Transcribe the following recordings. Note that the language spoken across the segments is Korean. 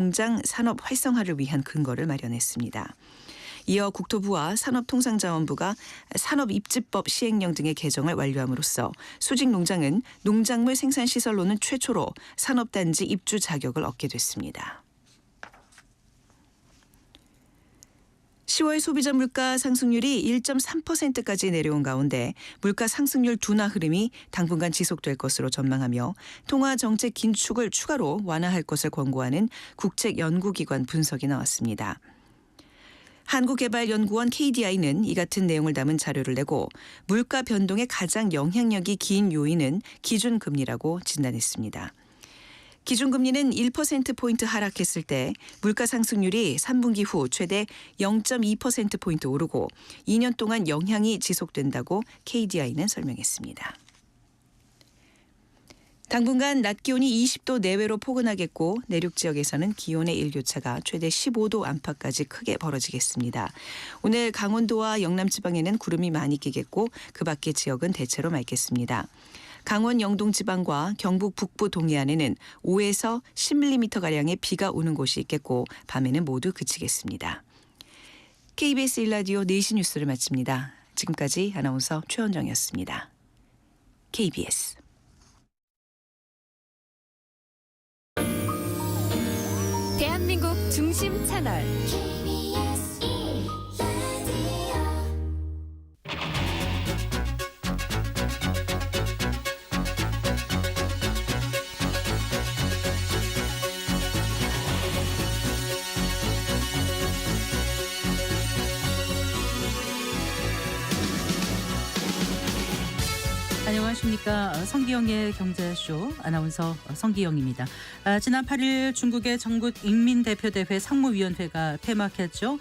공장 산업 활성화를 위한 근거를 마련했습니다. 이어 국토부와 산업통상자원부가 산업입지법 시행령 등의 개정을 완료함으로써 수직농장은 농작물 생산시설로는 최초로 산업단지 입주 자격을 얻게 됐습니다. 10월 소비자 물가 상승률이 1.3%까지 내려온 가운데 물가 상승률 둔화 흐름이 당분간 지속될 것으로 전망하며 통화 정책 긴축을 추가로 완화할 것을 권고하는 국책연구기관 분석이 나왔습니다. 한국개발연구원 KDI는 이 같은 내용을 담은 자료를 내고 물가 변동에 가장 영향력이 긴 요인은 기준금리라고 진단했습니다. 기준금리는 1%포인트 하락했을 때 물가 상승률이 3분기 후 최대 0.2%포인트 오르고 2년 동안 영향이 지속된다고 KDI는 설명했습니다. 당분간 낮 기온이 20도 내외로 포근하겠고 내륙 지역에서는 기온의 일교차가 최대 15도 안팎까지 크게 벌어지겠습니다. 오늘 강원도와 영남 지방에는 구름이 많이 끼겠고 그 밖의 지역은 대체로 맑겠습니다. 강원 영동 지방과 경북 북부 동해안에는 5에서 10mm가량의 비가 오는 곳이 있겠고 밤에는 모두 그치겠습니다. KBS 1라디오 4시 뉴스를 마칩니다. 지금까지 아나운서 최원정이었습니다. KBS 대한민국 중심 채널 안녕하십니까. 성기영의 경제쇼 아나운서 성기영입니다. 지난 8일 중국의 전국인민대표대회 상무위원회가 폐막했죠.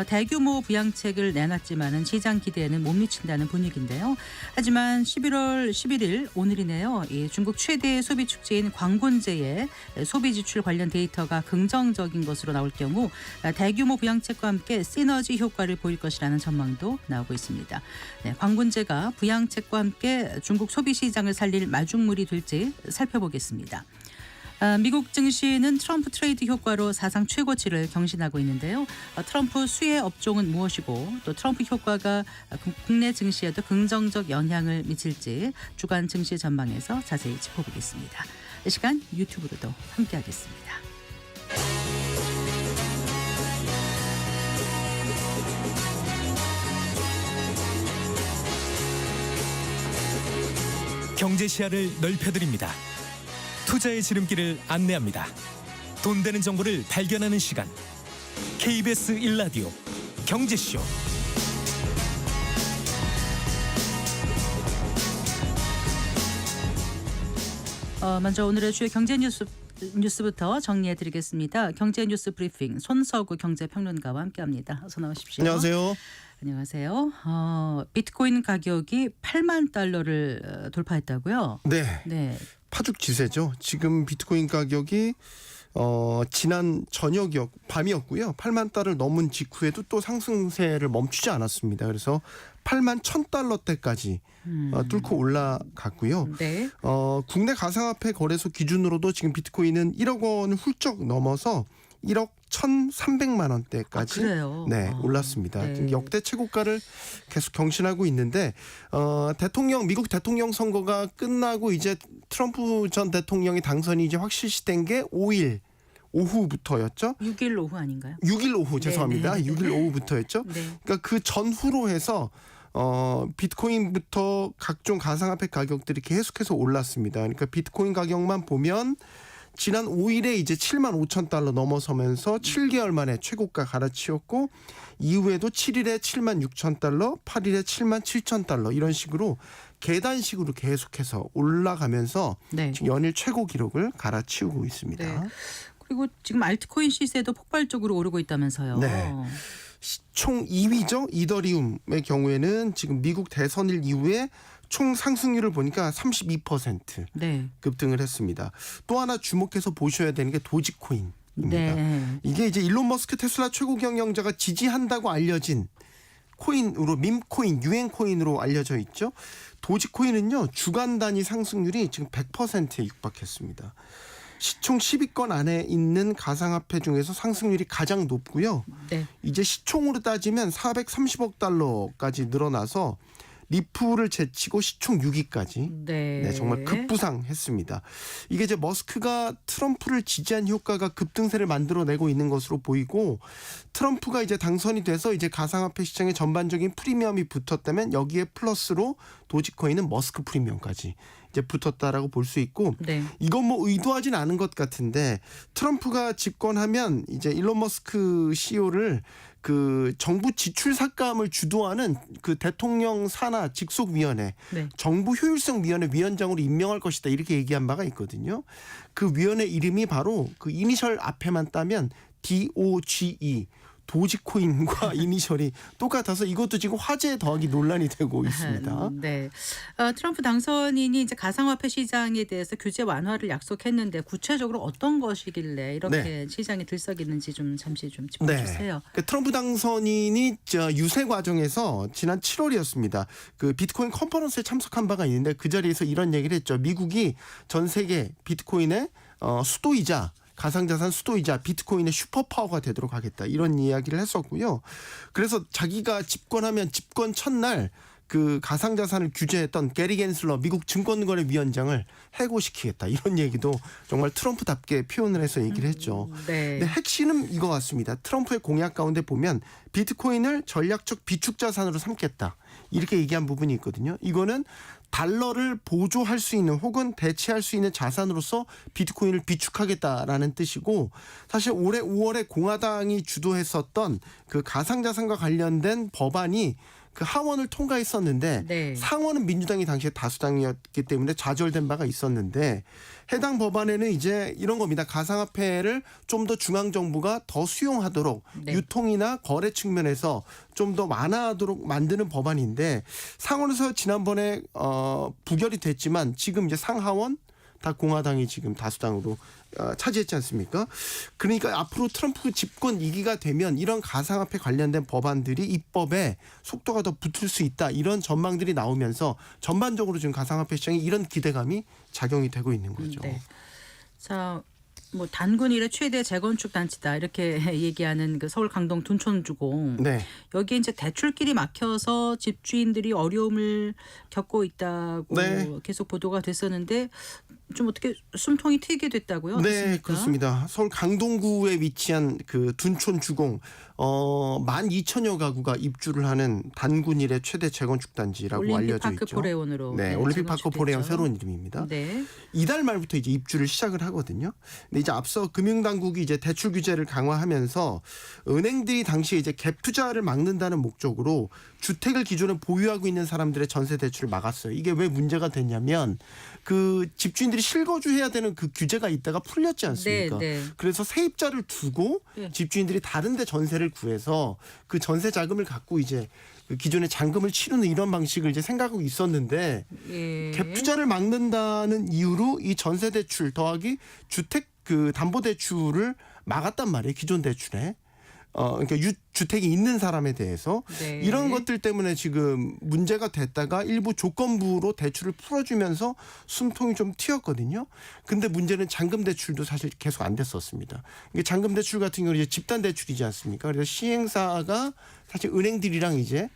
대규모 부양책을 내놨지만 시장 기대에는 못 미친다는 분위기인데요. 하지만 11월 11일 오늘이네요. 이 중국 최대 소비축제인 광군제의 소비지출 관련 데이터가 긍정적인 것으로 나올 경우 대규모 부양책과 함께 시너지 효과를 보일 것이라는 전망도 나오고 있습니다. 네, 광군제가 부양책과 함께 중국 소비시장을 살릴 마중물이 될지 살펴보겠습니다. 미국 증시는 트럼프 트레이드 효과로 사상 최고치를 경신하고 있는데요. 트럼프 수혜 업종은 무엇이고 또 트럼프 효과가 국내 증시에도 긍정적 영향을 미칠지 주간 증시 전망에서 자세히 짚어보겠습니다. 이 시간 유튜브로도 함께하겠습니다. 경제 시야를 넓혀드립니다. 투자의 지름길을 안내합니다. 돈 되는 정보를 발견하는 시간. KBS 1라디오 경제쇼. 먼저 오늘의 주요 경제 뉴스부터 정리해드리겠습니다. 경제 뉴스 브리핑 손서구 경제평론가와 함께합니다. 어서 나오십시오. 안녕하세요. 안녕하세요. 비트코인 가격이 8만 달러를 돌파했다고요? 네. 파죽지세죠. 지금 비트코인 가격이 지난 밤이었고요. 8만 달러를 넘은 직후에도 또 상승세를 멈추지 않았습니다. 그래서 8만 1,000달러대까지 뚫고 올라갔고요. 네. 국내 가상화폐 거래소 기준으로도 지금 비트코인은 1억 원을 훌쩍 넘어서 1억 1,300만 원대까지 올랐습니다. 네. 역대 최고가를 계속 경신하고 있는데 미국 대통령 선거가 끝나고 이제 트럼프 전 대통령이 당선이 이제 확실시된 게 5일 오후부터였죠. 6일 오후 아닌가요? 6일 오후 죄송합니다. 네. 6일 오후부터였죠. 네. 그러니까 그 전후로 해서 비트코인부터 각종 가상화폐 가격들이 계속해서 올랐습니다. 그러니까 비트코인 가격만 보면 지난 5일에 이제 7만 5천 달러 넘어서면서 7개월 만에 최고가 갈아치웠고 이후에도 7일에 7만 6천 달러, 8일에 7만 7천 달러 이런 식으로 계단식으로 계속해서 올라가면서 지금 연일 최고 기록을 갈아치우고 있습니다. 네. 그리고 지금 알트코인 시세도 폭발적으로 오르고 있다면서요. 네. 총 2위죠. 이더리움의 경우에는 지금 미국 대선일 이후에 총 상승률을 보니까 32% 급등을 했습니다. 또 하나 주목해서 보셔야 되는 게 도지코인입니다. 네. 이게 이제 일론 머스크 테슬라 최고 경영자가 지지한다고 알려진 코인으로 밈코인, 유행코인으로 알려져 있죠. 도지코인은요. 주간 단위 상승률이 지금 100%에 육박했습니다. 시총 10위권 안에 있는 가상화폐 중에서 상승률이 가장 높고요. 네. 이제 시총으로 따지면 430억 달러까지 늘어나서 리플을 제치고 시총 6위까지 네. 정말 급부상했습니다. 이게 이제 머스크가 트럼프를 지지한 효과가 급등세를 만들어내고 있는 것으로 보이고 트럼프가 이제 당선이 돼서 이제 가상화폐 시장에 전반적인 프리미엄이 붙었다면 여기에 플러스로 도지코인은 머스크 프리미엄까지 이제 붙었다라고 볼 수 있고 네. 이건 뭐 의도하진 않은 것 같은데 트럼프가 집권하면 이제 일론 머스크 CEO를 그 정부 지출 삭감을 주도하는 그 대통령 산하 직속위원회 네. 정부 효율성 위원회 위원장으로 임명할 것이다 이렇게 얘기한 바가 있거든요. 그 위원회 이름이 바로 그 이니셜 앞에만 따면 DOGE 도지코인과 이니셜이 똑같아서 이것도 지금 화제에 더하기 논란이 되고 있습니다. 네. 트럼프 당선인이 이제 가상화폐 시장에 대해서 규제 완화를 약속했는데 구체적으로 어떤 것이길래 이렇게 시장에 들썩이는지 좀 잠시 좀 짚어주세요. 그 트럼프 당선인이 유세 과정에서 지난 7월이었습니다. 그 비트코인 컨퍼런스에 참석한 바가 있는데 그 자리에서 이런 얘기를 했죠. 미국이 전 세계 비트코인의 수도이자 가상자산 수도이자 비트코인의 슈퍼파워가 되도록 하겠다 이런 이야기를 했었고요. 그래서 자기가 집권하면 집권 첫날 그 가상자산을 규제했던 게리 겐슬러 미국 증권거래위원장을 해고시키겠다 이런 얘기도 정말 트럼프답게 표현을 해서 얘기를 했죠. 네. 근데 핵심은 이거 같습니다. 트럼프의 공약 가운데 보면 비트코인을 전략적 비축자산으로 삼겠다 이렇게 얘기한 부분이 있거든요. 이거는 달러를 보조할 수 있는 혹은 대체할 수 있는 자산으로서 비트코인을 비축하겠다라는 뜻이고 사실 올해 5월에 공화당이 주도했었던 그 가상자산과 관련된 법안이 그 하원을 통과했었는데 네. 상원은 민주당이 당시에 다수당이었기 때문에 좌절된 바가 있었는데 해당 법안에는 이제 이런 겁니다. 가상화폐를 좀 더 중앙정부가 더 수용하도록 네. 유통이나 거래 측면에서 좀 더 완화하도록 만드는 법안인데 상원에서 지난번에 부결이 됐지만 지금 이제 상하원 다 공화당이 지금 다수당으로 차지했지 않습니까? 그러니까 앞으로 트럼프 집권 2기가 되면 이런 가상화폐 관련된 법안들이 입법에 속도가 더 붙을 수 있다. 이런 전망들이 나오면서 전반적으로 지금 가상화폐 시장에 이런 기대감이 작용이 되고 있는 거죠. 네. 자, 뭐 단군 이래 최대 재건축 단지다 이렇게 얘기하는 그 서울 강동 둔촌주공. 네. 여기에 이제 대출길이 막혀서 집주인들이 어려움을 겪고 있다고 네. 계속 보도가 됐었는데 좀 어떻게 숨통이 트이게 됐다고요? 네, 어떻습니까? 그렇습니다. 서울 강동구에 위치한 그 둔촌주공 12,000여 가구가 입주를 하는 단군 이래 최대 재건축 단지라고 알려져 올림픽파크 있죠. 포레온으로. 네, 올림픽파크 재건축됐죠. 포레온 새로운 이름입니다. 네. 이달 말부터 이제 입주를 시작을 하거든요. 근데 이제 앞서 금융당국이 이제 대출 규제를 강화하면서 은행들이 당시에 이제 갭 투자를 막는다는 목적으로 주택을 기존에 보유하고 있는 사람들의 전세 대출을 막았어요. 이게 왜 문제가 됐냐면 그 집주인들이 실거주해야 되는 그 규제가 있다가 풀렸지 않습니까? 네, 네. 그래서 세입자를 두고 네. 집주인들이 다른 데 전세를 구해서 그 전세 자금을 갖고 이제 그 기존의 잔금을 치르는 이런 방식을 이제 생각하고 있었는데 예. 갭 투자를 막는다는 이유로 이 전세 대출 더하기 주택 그 담보 대출을 막았단 말이에요. 기존 대출에. 그러니까 주택이 있는 사람에 대해서 네. 이런 것들 때문에 지금 문제가 됐다가 일부 조건부로 대출을 풀어주면서 숨통이 좀 튀었거든요. 근데 문제는 잔금 대출도 사실 계속 안 됐었습니다. 이게 잔금 대출 같은 경우는 이제 집단 대출이지 않습니까? 그래서 시행사가 사실 은행들이랑 이제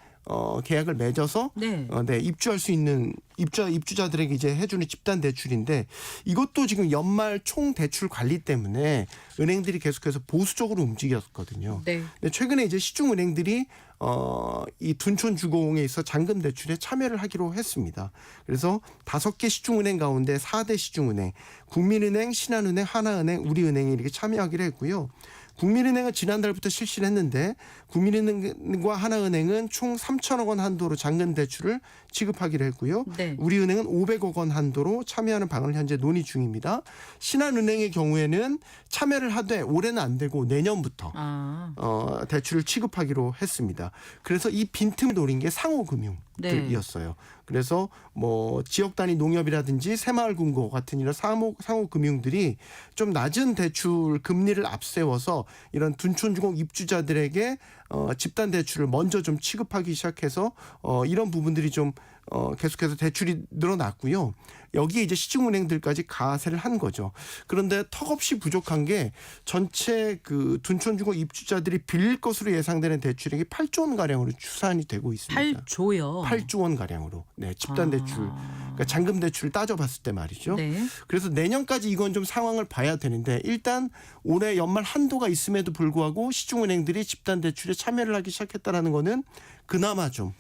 계약을 맺어서 네. 입주할 수 있는 입주자들에게 이제 해주는 집단 대출인데 이것도 지금 연말 총 대출 관리 때문에 은행들이 계속해서 보수적으로 움직였거든요. 네. 근데 최근에 이제 시중은행들이 이 둔촌주공에 있어 잔금 대출에 참여를 하기로 했습니다. 그래서 5개 시중은행 가운데 4대 시중은행, 국민은행, 신한은행, 하나은행, 우리은행이 이렇게 참여하기로 했고요. 국민은행은 지난달부터 실시를 했는데 국민은행과 하나은행은 총 3천억 원 한도로 잔금 대출을 지급하기로 했고요. 네. 우리은행은 500억 원 한도로 참여하는 방안을 현재 논의 중입니다. 신한은행의 경우에는 참여를 하되 올해는 안 되고 내년부터 대출을 취급하기로 했습니다. 그래서 이 빈틈을 노린 게 상호금융들이었어요. 그래서 뭐 지역 단위 농협이라든지 새마을금고 같은 이런 상호금융들이 좀 낮은 대출 금리를 앞세워서 이런 둔촌주공 입주자들에게 집단 대출을 먼저 좀 취급하기 시작해서 이런 부분들이 좀 계속해서 대출이 늘어났고요. 여기에 이제 시중은행들까지 가세를 한 거죠. 그런데 턱없이 부족한 게 전체 그 둔촌주거 입주자들이 빌릴 것으로 예상되는 대출액이 8조 원 가량으로 추산이 되고 있습니다. 8조요. 8조 원 가량으로. 네, 집단 대출. 그러니까 잔금 대출을 따져봤을 때 말이죠. 네. 그래서 내년까지 이건 좀 상황을 봐야 되는데 일단 올해 연말 한도가 있음에도 불구하고 시중은행들이 집단 대출에 참여를 하기 시작했다라는 거는 그나마 좀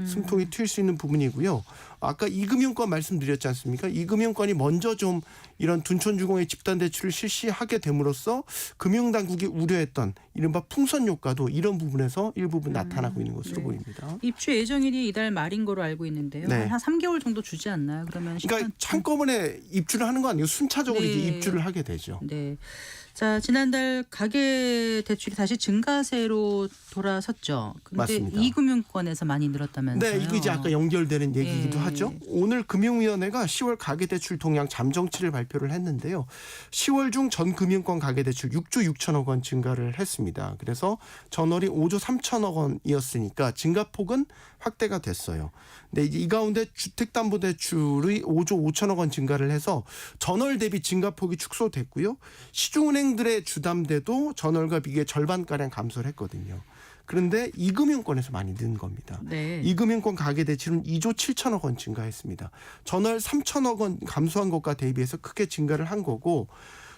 숨통이 트일 수 있는 부분이고요. 아까 이금융권 말씀드렸지 않습니까? 이금융권이 먼저 좀 이런 둔촌주공의 집단 대출을 실시하게 됨으로써 금융당국이 우려했던 이른바 풍선 효과도 이런 부분에서 일부분 나타나고 있는 것으로 네. 보입니다. 입주 예정일이 이달 말인 거로 알고 있는데요. 네. 한 3개월 정도 주지 않나요? 그러면 그러니까 한꺼번에 입주를 하는 거 아니고 순차적으로 네. 이제 입주를 하게 되죠. 네. 자, 지난달 가계 대출이 다시 증가세로 돌아섰죠. 근데 맞습니다. 이금융권에서 많이 늘었다면서요. 네, 이게 이제 아까 연결되는 얘기이기도 예. 하죠. 오늘 금융위원회가 10월 가계대출 동향 잠정치를 발표를 했는데요. 10월 중 전 금융권 가계대출 6조 6천억 원 증가를 했습니다. 그래서 전월이 5조 3천억 원이었으니까 증가폭은 확대가 됐어요. 근데 이제 이 가운데 주택담보대출이 5조 5천억 원 증가를 해서 전월 대비 증가폭이 축소됐고요. 시중은행들의 주담대도 전월과 비교해 절반가량 감소를 했거든요. 그런데 이금융권에서 많이 는 겁니다. 네. 이금융권 가계대출은 2조 7천억 원 증가했습니다. 전월 3천억 원 감소한 것과 대비해서 크게 증가를 한 거고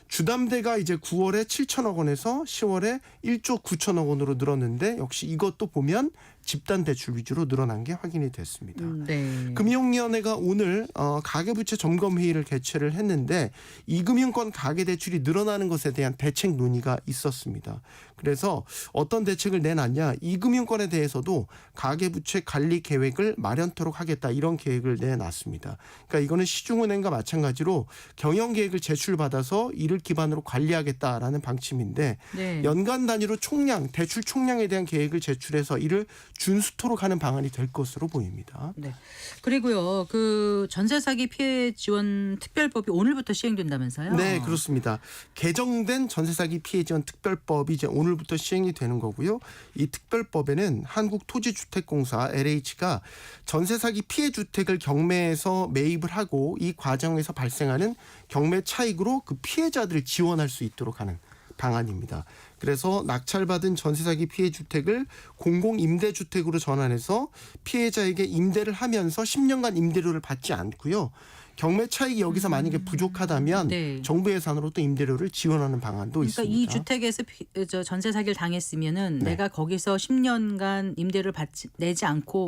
주담대가 이제 9월에 7천억 원에서 10월에 1조 9천억 원으로 늘었는데 역시 이것도 보면 집단 대출 위주로 늘어난 게 확인이 됐습니다. 네. 금융위원회가 오늘 가계부채 점검회의를 개최를 했는데 이금융권 가계대출이 늘어나는 것에 대한 대책 논의가 있었습니다. 그래서 어떤 대책을 내놨냐, 이금융권에 대해서도 가계부채 관리 계획을 마련토록 하겠다, 이런 계획을 내놨습니다. 그러니까 이거는 시중은행과 마찬가지로 경영계획을 제출받아서 이를 기반으로 관리하겠다라는 방침인데 네. 연간 단위로 총량, 대출 총량에 대한 계획을 제출해서 이를 준수토록 하는 방안이 될 것으로 보입니다. 네. 그리고요. 그 전세 사기 피해 지원 특별법이 오늘부터 시행된다면서요? 네, 그렇습니다. 개정된 전세 사기 피해 지원 특별법이 이제 오늘부터 시행이 되는 거고요. 이 특별법에는 한국토지주택공사 LH가 전세 사기 피해 주택을 경매에서 매입을 하고 이 과정에서 발생하는 경매 차익으로 그 피해자들을 지원할 수 있도록 하는 방안입니다. 그래서 낙찰받은 전세 사기 피해 주택을 공공임대주택으로 전환해서 피해자에게 임대를 하면서 10년간 임대료를 받지 않고요. 경매 차익이 여기서 만약에 부족하다면 네. 정부 예산으로 또 임대료를 지원하는 방안도 그러니까 있습니다. 이 주택에서 전세 사기를 당했으면은 네. 내가 거기서 10년간 임대를 내지 않고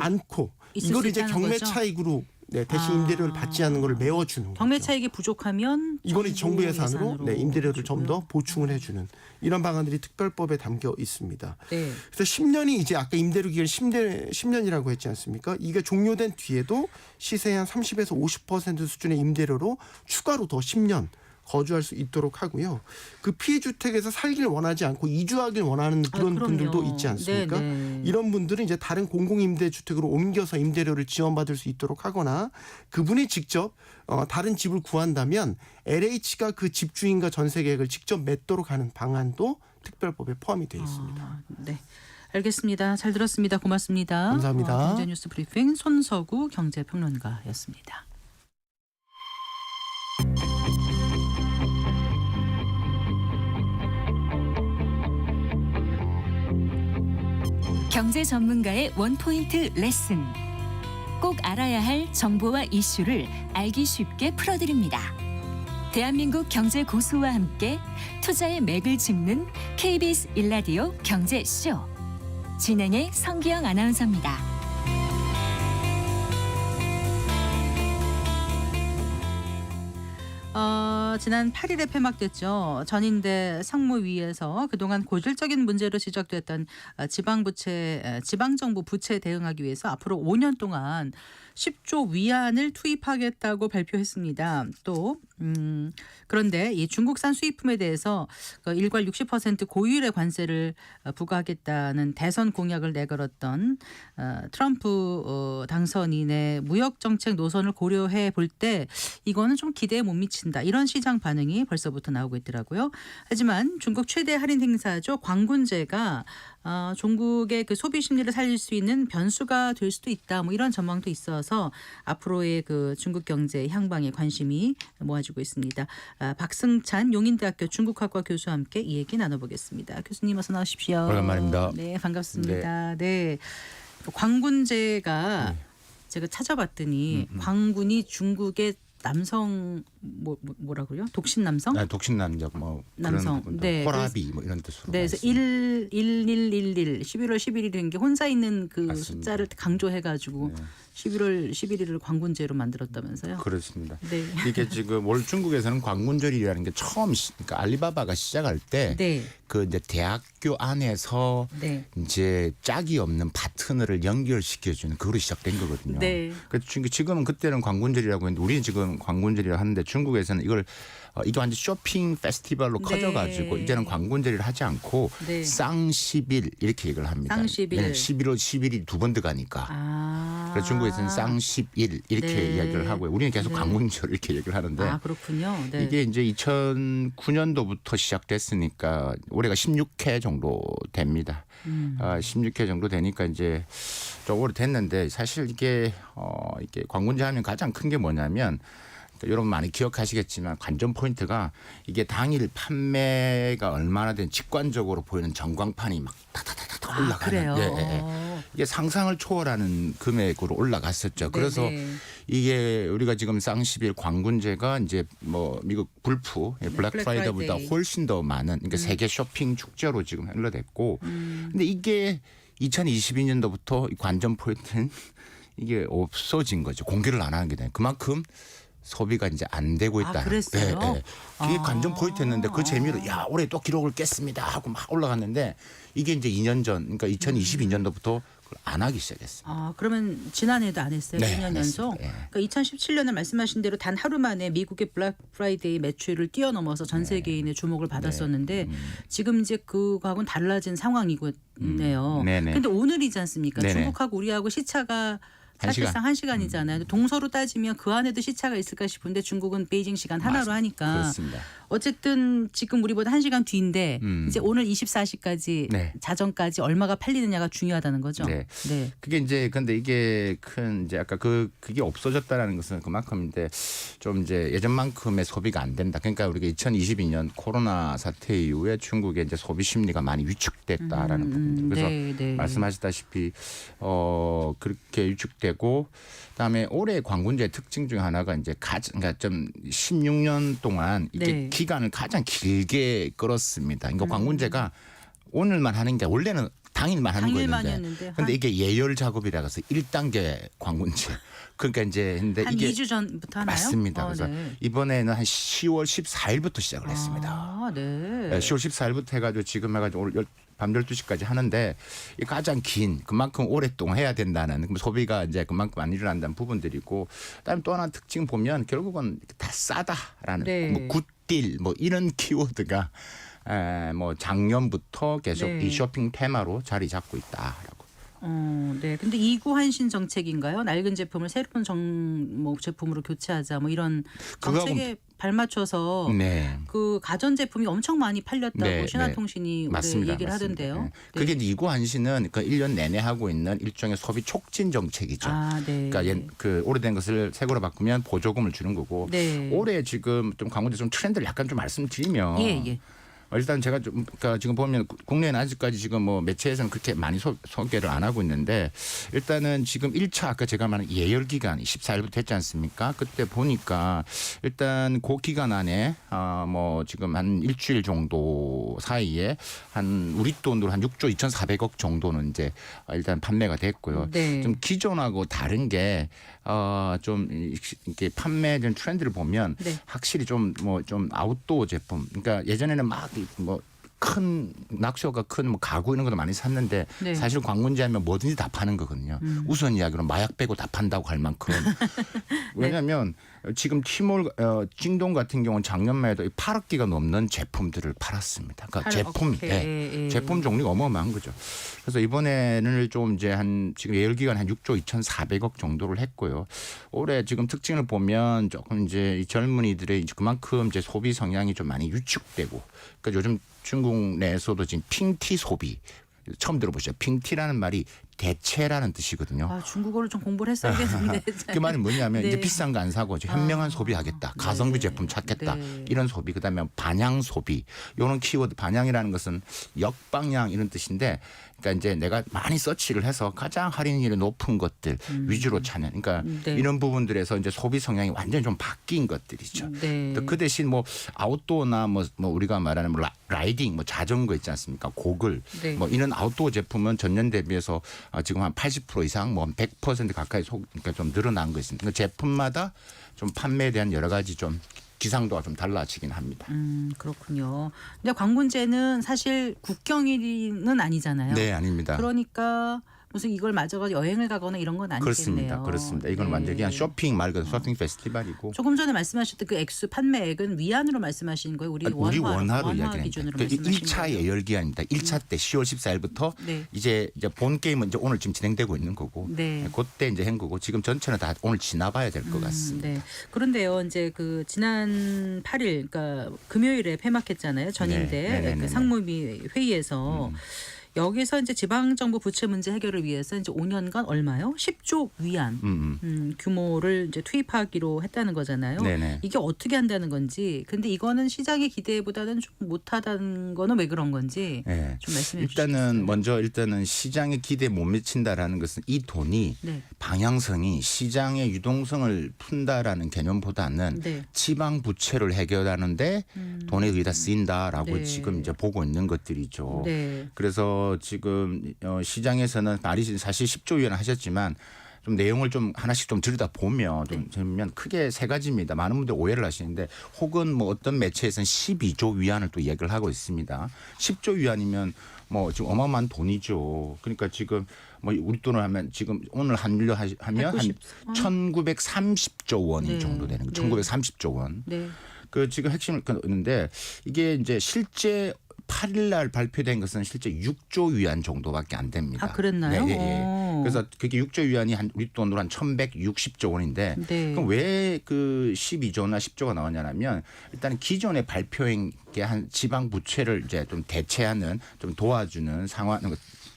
있을 이걸 수 이제 있다는 경매 거죠? 차익으로 대신 임대료를 받지 않는 걸 메워주는 경매 거죠. 차익이 부족하면 이거는 정부 예산으로 임대료를 좀 더 주고요. 보충을 해주는 이런 방안들이 특별법에 담겨 있습니다. 네. 그래서 10년이 이제 아까 임대료 기간 10년이라고 했지 않습니까? 이게 종료된 뒤에도 시세의 한 30에서 50% 수준의 임대료로 추가로 더 10년 거주할 수 있도록 하고요. 그 피해 주택에서 살길 원하지 않고 이주하길 원하는 그런 그럼요. 분들도 있지 않습니까? 네네. 이런 분들은 이제 다른 공공임대주택으로 옮겨서 임대료를 지원받을 수 있도록 하거나 그분이 직접 다른 집을 구한다면 LH가 그 집주인과 전세 계획을 직접 맺도록 하는 방안도 특별법에 포함이 되어 있습니다. 네. 알겠습니다. 잘 들었습니다. 고맙습니다. 감사합니다. 경제뉴스 브리핑 손서구 경제평론가였습니다. 경제 전문가의 원포인트 레슨. 꼭 알아야 할 정보와 이슈를 알기 쉽게 풀어드립니다. 대한민국 경제 고수와 함께 투자의 맥을 짚는 KBS 1라디오 경제쇼. 진행의 성기영 아나운서입니다. 지난 8일에 폐막됐죠. 전인대 상무위에서 그동안 고질적인 문제로 지적됐던 지방정부 부채 대응하기 위해서 앞으로 5년 동안 10조 위안을 투입하겠다고 발표했습니다. 또 그런데 이 중국산 수입품에 대해서 일괄 60% 고율의 관세를 부과하겠다는 대선 공약을 내걸었던 트럼프 당선인의 무역 정책 노선을 고려해 볼 때 이거는 좀 기대에 못 미친다. 이런 시장 시장 반응이 벌써부터 나오고 있더라고요. 하지만 중국 최대 할인 행사죠. 광군제가 중국의 그 소비 심리를 살릴 수 있는 변수가 될 수도 있다. 뭐 이런 전망도 있어서 앞으로의 그 중국 경제 향방에 관심이 모아지고 있습니다. 박승찬 용인대학교 중국학과 교수와 함께 이 얘기 나눠보겠습니다. 교수님 어서 나오십시오. 오랜만입니다. 네, 반갑습니다. 네. 광군제가 제가 찾아봤더니 광군이 중국의 남성 뭐라고요? 독신 남성? 네, 독신 남자 뭐 남성. 그런 네, 호라비 뭐 이런 뜻으로. 네, 그래서 1111 11월 11일인 게 혼자 있는 그 맞습니다. 숫자를 강조해가지고 네. 11월 11일을 광군제로 만들었다면서요? 그렇습니다. 네. 이게 지금 올 중국에서는 광군절이라는 게 처음 그러니까 알리바바가 시작할 때 네. 그 이제 대학교 안에서 네. 이제 짝이 없는 파트너를 연결시켜주는 그거로 시작된 거거든요. 네. 그래서 지금은 그때는 광군절이라고 했는데 우리는 지금 광군절이라고 하는데 중국에서는 이걸 이게 완전 쇼핑 페스티벌로 네. 커져가지고 이제는 광군절이를 하지 않고 네. 쌍10일 이렇게 얘기를 합니다. 쌍10일. 왜냐면 11월 10일이 두 번 들어가니까. 그래서 중국에서는 쌍10일 이렇게 네. 이야기를 하고요. 우리는 계속 네. 광군절 이렇게 얘기를 하는데 아, 그렇군요. 네. 이게 이제 2009년도부터 시작됐으니까 올해가 16회 정도 됩니다. 16회 정도 되니까 이제 좀 오래 됐는데 사실 이게 광군제 하면 가장 큰 게 뭐냐면 여러분 많이 기억하시겠지만 관전 포인트가 이게 당일 판매가 얼마나 된 직관적으로 보이는 전광판이 막 타타타타 올라가는. 그래요. 예, 예, 예. 이게 상상을 초월하는 금액으로 올라갔었죠. 그래서 네. 이게 우리가 지금 쌍10일 광군제가 이제 뭐 미국 불프 블랙 프라이데이보다 프라이데이. 훨씬 더 많은 그러니까 세계 쇼핑 축제로 지금 흘러됐고 근데 이게 2022년도부터 관전 포인트는 이게 없어진 거죠. 공개를 안 하는 게 돼요. 그만큼 소비가 이제 안 되고 있다. 그랬어요? 그게 관전 포인트였는데 그 재미로 야 올해 또 기록을 깼습니다 하고 막 올라갔는데 이게 이제 2년 전 그러니까 2022년도부터 그걸 안 하기 시작했습니다. 그러면 지난해도 안 했어요? 네, 2년 안 연속? 했습니다. 예. 그러니까 2017년에 말씀하신 대로 단 하루 만에 미국의 블랙 프라이데이 매출을 뛰어넘어서 전 세계인의 주목을 받았었는데 지금 이제 그거하고는 달라진 상황이네요. 네네. 근데 오늘이지 않습니까? 네네. 중국하고 우리하고 시차가 한 사실상 한 시간이잖아요. 동서로 따지면 그 안에도 시차가 있을까 싶은데 중국은 베이징 시간 하나로 하니까 그렇습니다. 어쨌든 지금 우리보다 1시간 뒤인데 이제 오늘 24시까지 네. 자정까지 얼마가 팔리느냐가 중요하다는 거죠. 네. 네. 그게 이제 근데 이게 큰 이제 아까 그게 없어졌다라는 것은 그만큼인데 좀 이제 예전만큼의 소비가 안 된다. 그러니까 우리가 2022년 코로나 사태 이후에 중국의 이제 소비 심리가 많이 위축됐다라는 부분들. 그래서 네, 네. 말씀하셨다시피 그렇게 위축되고 그다음에 올해 광군제의 특징 중에 하나가 이제 그러니까 좀 16년 동안 이게 네. 기간을 가장 길게 끌었습니다. 그러니까 광군제가 오늘만 하는 게 원래는 당일만 하는 당일만이었는데 거였는데 근데 이게 예열 작업이라 해서 1단계 광군제. 그러니까 이제 근데 한 이게 2주 전부터 하나요? 맞습니다. 그래서 네. 이번에는 한 10월 14일부터 시작을 했습니다. 네. 네, 10월 14일부터 해가지고 지금 해가지고 오늘 밤 12시까지 하는데 이 가장 긴 그만큼 오랫동안 해야 된다는 소비가 이제 그만큼 안 일어난다는 부분들이고 그다음에 또 하나 특징 보면 결국은 다 싸다라는 네. 뭐 굿딜 뭐 이런 키워드가 뭐 작년부터 계속 네. 이 쇼핑 테마로 자리 잡고 있다라고. 네. 근데 이구한신 정책인가요? 낡은 제품을 새로운 제품으로 교체하자 뭐 이런 정책에 발맞춰서 네. 그 가전 제품이 엄청 많이 팔렸다고 네, 신화통신이 올해 맞습니다. 얘기를 맞습니다. 하던데요. 네. 그게 이제 이구한신은 그 1년 내내 하고 있는 일종의 소비 촉진 정책이죠. 네. 그러니까 그 오래된 것을 새 거로 바꾸면 보조금을 주는 거고 네. 올해 지금 좀 광고제 좀 트렌드를 약간 좀 말씀드리면 예. 일단 제가 좀 그러니까 지금 보면 국내에는 아직까지 지금 뭐 매체에서는 그렇게 많이 소개를 안 하고 있는데 일단은 지금 1차 아까 제가 말한 예열 기간이 14일부터 했지 않습니까? 그때 보니까 일단 그 기간 안에 뭐 지금 한 일주일 정도 사이에 한 우리 돈으로 한 6조 2,400억 정도는 이제 일단 판매가 됐고요. 네. 좀 기존하고 다른 게 좀 이렇게 판매된 트렌드를 보면 네. 확실히 좀 아웃도어 제품 그러니까 예전에는 막 뭐 큰 낙쇼가 큰 뭐 가구 이런 것도 많이 샀는데 네. 사실 광군제 하면 뭐든지 다 파는 거거든요. 우선 이야기로 마약 빼고 다 판다고 할 만큼 왜냐하면 지금 티몰 찡동 같은 경우는 작년만 해도 8억 개가 넘는 제품들을 팔았습니다. 그러니까 제품이 제품 종류가 어마어마한 거죠. 그래서 이번에는 좀 이제 한 지금 예열 기간 한 6조 2,400억 정도를 했고요. 올해 지금 특징을 보면 조금 이제 이 젊은이들의 이제 그만큼 이제 소비 성향이 좀 많이 위축되고, 그러니까 요즘 중국 내에서도 지금 핑티 소비 처음 들어보셨죠? 핑티라는 말이 대체라는 뜻이거든요. 아, 중국어를 좀 공부를 했어야겠는데. 그 말은 뭐냐면 네. 이제 비싼 거 안 사고 현명한 소비하겠다. 가성비 네. 제품 찾겠다. 네. 이런 소비. 그다음에 반향 소비. 이런 키워드 반향이라는 것은 역방향 이런 뜻인데, 그러니까 이제 내가 많이 서치를 해서 가장 할인율이 높은 것들 위주로 찾는. 그러니까 네. 이런 부분들에서 이제 소비 성향이 완전히 좀 바뀐 것들이죠. 네. 또 그 대신 뭐 아웃도어나 뭐 우리가 말하는 뭐 라이딩, 뭐 자전거 있지 않습니까? 고글, 네. 뭐 이런 아웃도어 제품은 전년 대비해서 지금 한 80% 이상, 뭐 100% 가까이 그러니까 좀 늘어난 거 있습니다. 그러니까 제품마다 좀 판매에 대한 여러 가지 좀 기상도가 좀 달라지긴 합니다. 그렇군요. 근데 광군제는 사실 국경일은 아니잖아요. 네, 아닙니다. 그러니까 무슨 이걸 맞아서 여행을 가거나 이런 건 아니겠네요. 그렇습니다. 그렇습니다. 이건 네. 완전히 그냥 쇼핑 말 그대로 쇼핑 페스티벌이고. 조금 전에 말씀하셨던 그 액수 판매액은 위안으로 말씀하신 거예요? 우리 원화로 원화 이야기합니다. 기준으로 그 말씀하신 1차 거예요? 예열 기간입니다. 1차 때 10월 14일부터 네. 이제 본 게임은 이제 오늘 지금 진행되고 있는 거고, 네. 그때 이제 한 거고, 지금 전체는 다 오늘 지나봐야 될 것 같습니다. 네. 그런데요, 이제 그 지난 8일, 그러니까 금요일에 폐막했잖아요. 전인대 네. 그 상무위 회의에서. 여기서 이제 지방정부 부채 문제 해결을 위해서 이제 5년간 얼마요? 10조 위안 규모를 이제 투입하기로 했다는 거잖아요. 네네. 이게 어떻게 한다는 건지. 근데 이거는 시장의 기대보다는 좀 못하다는 거는 왜 그런 건지 네. 좀 말씀해 주시겠어요? 일단은 시장의 기대에 못 미친다라는 것은 이 돈이 네. 방향성이 시장의 유동성을 푼다라는 개념보다는 네. 지방 부채를 해결하는데 돈에 의해서 쓰인다라고 네. 지금 이제 보고 있는 것들이죠. 네. 그래서 지금 시장에서는 말이 사실 10조 위안 하셨지만 좀 내용을 좀 하나씩 좀 들여다 보면 보면 크게 세 가지입니다. 많은 분들 오해를 하시는데, 혹은 뭐 어떤 매체에서는 12조 위안을 또 이야기를 하고 있습니다. 10조 위안이면 뭐 지금 어마어마한 돈이죠. 그러니까 지금 뭐 우리 돈을 하면 지금 오늘 환율로 하면 한 1930조 원이 네. 정도 되는 거. 네. 1930조 원. 네. 그 지금 핵심을 끊는데, 이게 이제 실제 8일 날 발표된 것은 실제 6조 위안 정도밖에 안 됩니다. 아, 그랬나요? 네, 예, 예. 오. 그래서 그게 6조 위안이 한 우리 돈으로 한 1,160조 원인데, 네. 그럼 왜 그 12조나 10조가 나왔냐면, 일단 기존의 발표한 게 한 지방 부채를 이제 좀 대체하는, 좀 도와주는 상황,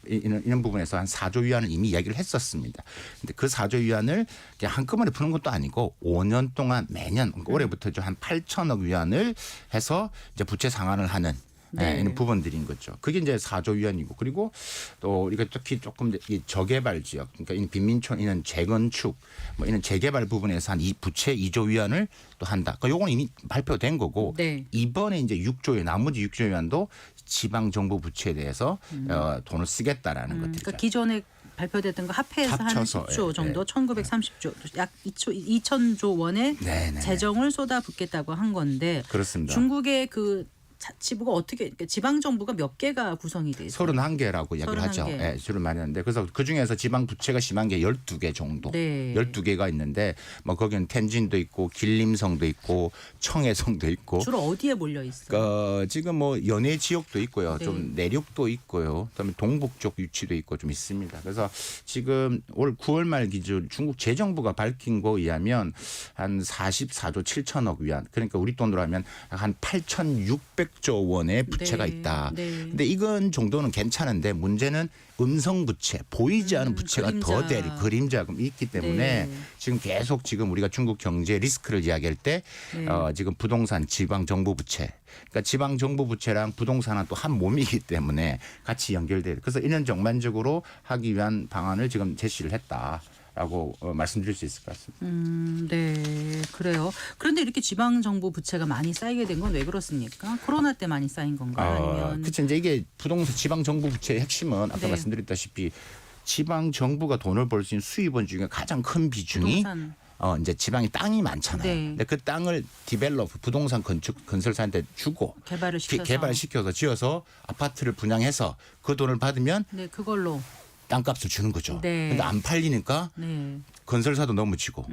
이런 부분에서 한 4조 위안을 이미 이야기를 했었습니다. 근데 그 4조 위안을 그냥 한꺼번에 푸는 것도 아니고 5년 동안 매년 올해부터 한 8천억 위안을 해서 이제 부채 상환을 하는 네. 이런 부분들인 거죠. 그게 이제 4조 위안이고, 그리고 또 우리가 특히 조금 이 저개발 지역, 그러니까 이 빈민촌 이런 재건축, 뭐 이런 재개발 부분에서 한 이 부채 2조 위안을 또 한다. 그러니까 요거는 이미 발표된 거고, 네. 이번에 이제 6조 위안, 나머지 6조 위안도 지방 정부 부채에 대해서 돈을 쓰겠다라는 것들이죠. 그러니까 기존에 발표됐던 거 합해서 합쳐서, 한 10조 예, 정도, 예. 1930조, 약 2천조 원의 네네. 재정을 쏟아붓겠다고 한 건데, 그렇습니다. 중국의 그 자치부가 어떻게, 그러니까 지방 정부가 몇 개가 구성이 돼 있어요? 31개라고 이야기를 31개. 하죠. 예, 주로 많이 하는데, 그래서 그중에서 지방 부채가 심한 게 12개 정도. 네. 12개가 있는데, 뭐 거기는 텐진도 있고 길림성도 있고 청해성도 있고, 주로 어디에 몰려 있어요? 지금 뭐 연해 지역도 있고요. 네. 좀 내륙도 있고요. 그다음에 동북 쪽 위치도 있고 좀 있습니다. 그래서 지금 올 9월 말 기준 중국 재정부가 밝힌 거에 의하면 한 44조 7천억 위안, 그러니까 우리 돈으로 하면 한 8,600조 원의 부채가 네. 있다. 네. 근데 이건 정도는 괜찮은데, 문제는 음성 부채, 보이지 않은 부채가 더 대리 그림자금이 있기 때문에 네. 지금 계속 지금 우리가 중국 경제 리스크를 이야기할 때 네. 지금 부동산 지방 정부 부채, 그러니까 지방 정부 부채랑 부동산은 또 한 몸이기 때문에 같이 연결돼요. 그래서 이런 전반적으로 하기 위한 방안을 지금 제시를 했다라고 말씀드릴 수 있을 것 같습니다. 네, 그래요. 그런데 이렇게 지방 정부 부채가 많이 쌓이게 된 건 왜 그렇습니까? 코로나 때 많이 쌓인 건가요? 아니면 그렇죠. 이제 이게 부동산 지방 정부 부채의 핵심은 아까 네. 말씀드렸다시피 지방 정부가 돈을 벌 수 있는 수입원 중에 가장 큰 비중이 부동산. 이제 지방에 땅이 많잖아요. 네. 근데 그 땅을 부동산 건설사한테 주고 개발을 시켜서 개발시켜서 지어서 아파트를 분양해서 그 돈을 받으면 네, 그걸로 땅값을 주는 거죠. 네. 근데 안 팔리니까 네. 건설사도 너무 지고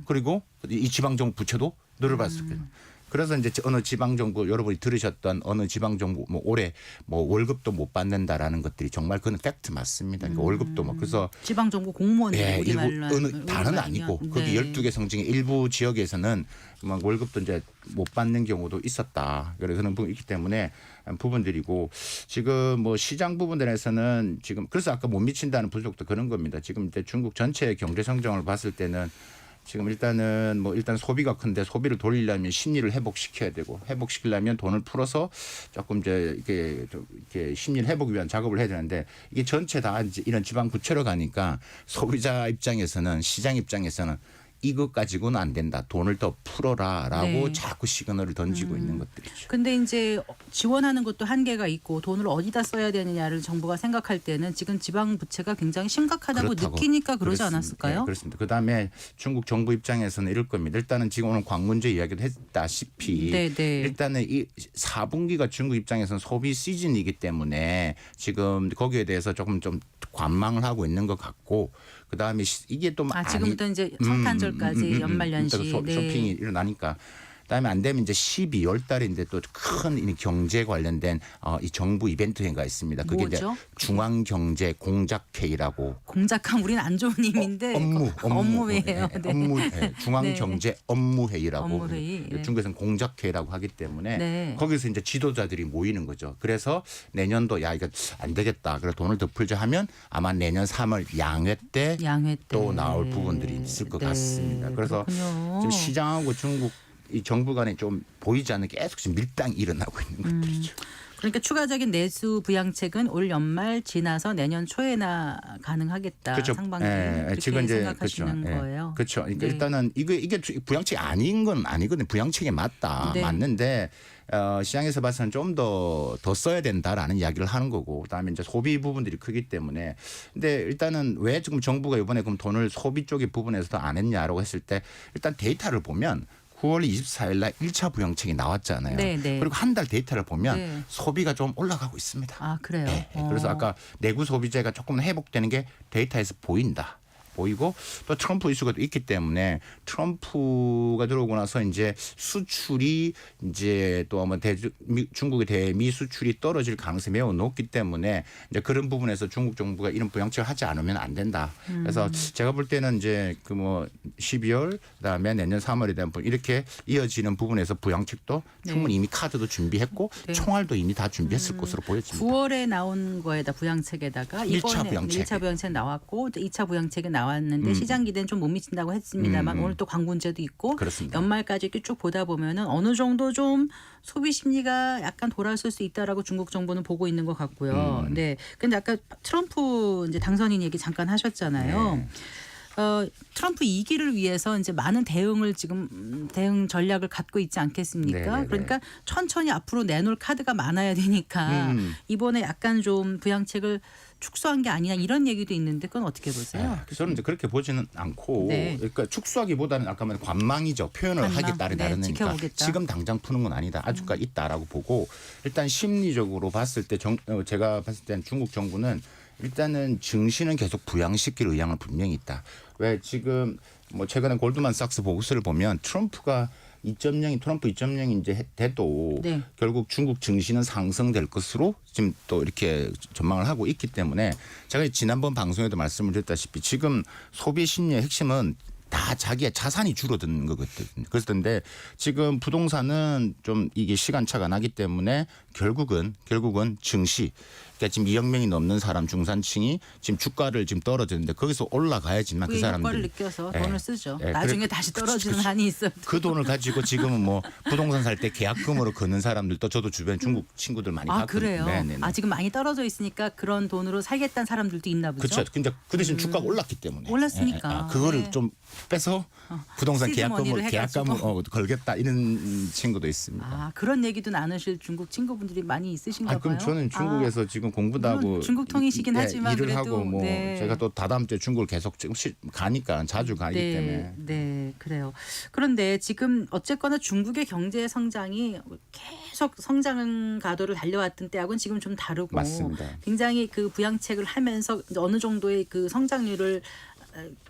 그리고 이 지방정부 부채도 늘어날 수 있거든요. 그래서 이제 어느 지방정부 여러분이 들으셨던 어느 지방정부 뭐 올해 뭐 월급도 못 받는다라는 것들이 정말 그건 팩트 맞습니다. 그러니까 월급도 뭐 그래서 지방정부 공무원 예, 우리 일부 말로 어느 다는 아니고 거기 12개 성 중에 일부 지역에서는 막 월급도 이제 못 받는 경우도 있었다. 그래서 그런 부분이 있기 때문에 부분들이고 지금 뭐 시장 부분들에서는 지금 그래서 아까 못 미친다는 분석도 그런 겁니다. 지금 이제 중국 전체 경제 성장을 봤을 때는 지금 일단은 뭐 일단 소비가 큰데 소비를 돌리려면 심리를 회복시켜야 되고 회복시키려면 돈을 풀어서 조금 이제 이렇게 심리를 회복을 위한 작업을 해야 되는데 이게 전체 다 이제 이런 지방 부채로 가니까 소비자 입장에서는 시장 입장에서는 이것 가지고는 안 된다. 돈을 더 풀어라라고 네. 자꾸 시그널을 던지고 있는 것들이죠. 근데 이제 지원하는 것도 한계가 있고 돈을 어디다 써야 되느냐를 정부가 생각할 때는 지금 지방 부채가 굉장히 심각하다고 그렇다고 느끼니까 그러지 그렇습니다. 않았을까요? 네, 그렇습니다. 그다음에 중국 정부 입장에서는 이럴 겁니다. 일단은 지금 오늘 광문제 이야기도 했다시피 네, 네. 일단은 이 4분기가 중국 입장에서는 소비 시즌이기 때문에 지금 거기에 대해서 조금 좀 관망을 하고 있는 것 같고 그다음에 이게 또 지금부터 이제 성탄절까지 연말연시 네. 쇼핑이 일어나니까 그다음에 안 되면 이제 12월 달인데 또 큰 경제 관련된 이 정부 이벤트 행사가 있습니다. 그게 뭐죠? 이제 중앙경제 공작회의라고 공작하면 우리는 안 좋은 의미인데 업무회예요. 네. 업무 중앙경제 업무회의라고 업무회의, 네. 중국에서는 공작회의라고 하기 때문에 네. 거기서 이제 지도자들이 모이는 거죠. 그래서 내년도 야 이거 안 되겠다. 그래 돈을 더 풀자 하면 아마 내년 3월 양회 때 양회 때 또 나올 부분들이 있을 것 네. 같습니다. 그래서 그렇군요. 지금 시장하고 중국 이 정부 간에 좀 보이지 않는 계속 지금 밀당이 일어나고 있는 것들이죠. 그러니까 추가적인 내수 부양책은 올 연말 지나서 내년 초에나 가능하겠다. 그렇죠. 상반기 예, 이렇게 지금 이제 생각하시는 그렇죠. 거예요. 그렇죠. 그러니까 네. 일단은 이게 부양책이 아닌 건 아니거든요. 부양책이 맞다. 네. 맞는데 시장에서 봐서는 좀 더 써야 된다라는 이야기를 하는 거고 그다음에 이제 소비 부분들이 크기 때문에 근데 일단은 왜 지금 정부가 이번에 그럼 돈을 소비 쪽의 부분에서도 안 했냐라고 했을 때 일단 데이터를 보면 9월 24일 날 1차 부양책이 나왔잖아요. 네, 네. 그리고 한 달 데이터를 보면 네. 소비가 좀 올라가고 있습니다. 아 그래요. 네. 그래서 아까 내구 소비재가 조금 회복되는 게 데이터에서 보이고 또 트럼프 이슈가 또 있기 때문에 트럼프가 들어오고 나서 이제 수출이 이제 또 아마 중국의 대미 수출이 떨어질 가능성이 매우 높기 때문에 이제 그런 부분에서 중국 정부가 이런 부양책을 하지 않으면 안 된다. 그래서 제가 볼 때는 이제 그 뭐 12월 그다음에 내년 3월에 대한 부분 이렇게 이어지는 부분에서 부양책도 충분히 이미 카드도 준비했고 네. 총알도 이미 다 준비했을 것으로 보여집니다. 9월에 나온 거에다 부양책에다가 이번에 1차 부양책 나왔고 2차 부양책이 나왔는데 시장 기대는 좀 못 미친다고 했습니다만 오늘 또 광군제도 있고 그렇습니다. 연말까지 이렇게 쭉 보다 보면은 어느 정도 좀 소비 심리가 약간 돌아설 수 있다라고 중국 정부는 보고 있는 것 같고요. 네. 근데 아까 트럼프 이제 당선인 얘기 잠깐 하셨잖아요. 네. 트럼프 2기를 위해서 이제 많은 대응을 지금 대응 전략을 갖고 있지 않겠습니까? 네네네. 그러니까 천천히 앞으로 내놓을 카드가 많아야 되니까 이번에 약간 좀 부양책을 축소한 게 아니냐 이런 얘기도 있는데 그건 어떻게 보세요? 저는 이제 그렇게 보지는 않고 네. 그러니까 축소하기보다는 아까 말한 관망이죠. 표현을 관망. 하기 따르 네, 다르니까 지켜보겠다. 지금 당장 푸는 건 아니다. 아직까지 있다라고 보고 일단 심리적으로 봤을 때 제가 봤을 때는 중국 정부는 일단은 증시는 계속 부양시킬 의향은 분명히 있다. 왜 지금 뭐 최근에 골드만삭스 보고서를 보면 트럼프가 2.0이 트럼프 2.0이 이제 돼도 네. 결국 중국 증시는 상승될 것으로 지금 또 이렇게 전망을 하고 있기 때문에 제가 지난번 방송에도 말씀을 드렸다시피 지금 소비 심리의 핵심은 다 자기의 자산이 줄어드는 거거든요. 그랬던데 지금 부동산은 좀 이게 시간차가 나기 때문에 결국은 증시 그러니까 지금 2억 명이 넘는 사람 중산층이 지금 주가를 지금 떨어지는데 거기서 올라가야지만 그 그의 사람들이 효과를 느껴서 예. 돈을 쓰죠. 예, 나중에 그래- 다시 그치, 떨어지는 그치. 한이 있어도. 그 돈을 가지고 지금은 뭐 부동산 살 때 계약금으로 걷는 사람들도 저도 주변 중국 친구들 많이 아 봤거든요. 그래요? 네네네. 아 지금 많이 떨어져 있으니까 그런 돈으로 살겠다는 사람들도 있나 보죠. 그렇죠. 근데 그 대신 주가가 올랐기 때문에. 올랐으니까. 그거를 네. 좀 빼서 부동산 시드머니를 계약금을 해가지고. 걸겠다 이런 친구도 있습니다. 아 그런 얘기도 나누실 중국 친구분들이 많이 있으신가 그럼 봐요. 저는 중국에서 지금 공부도 물론 하고 중국 통이시긴 하지만 일을 그래도, 하고 뭐 네. 제가 또 다다음 주에 중국을 계속 지금 가니까 자주 가기 때문에 네, 그래요. 그런데 지금 어쨌거나 중국의 경제 성장이 계속 성장 가도를 달려왔던 때하고는 지금 좀 다르고 맞습니다. 굉장히 그 부양책을 하면서 어느 정도의 그 성장률을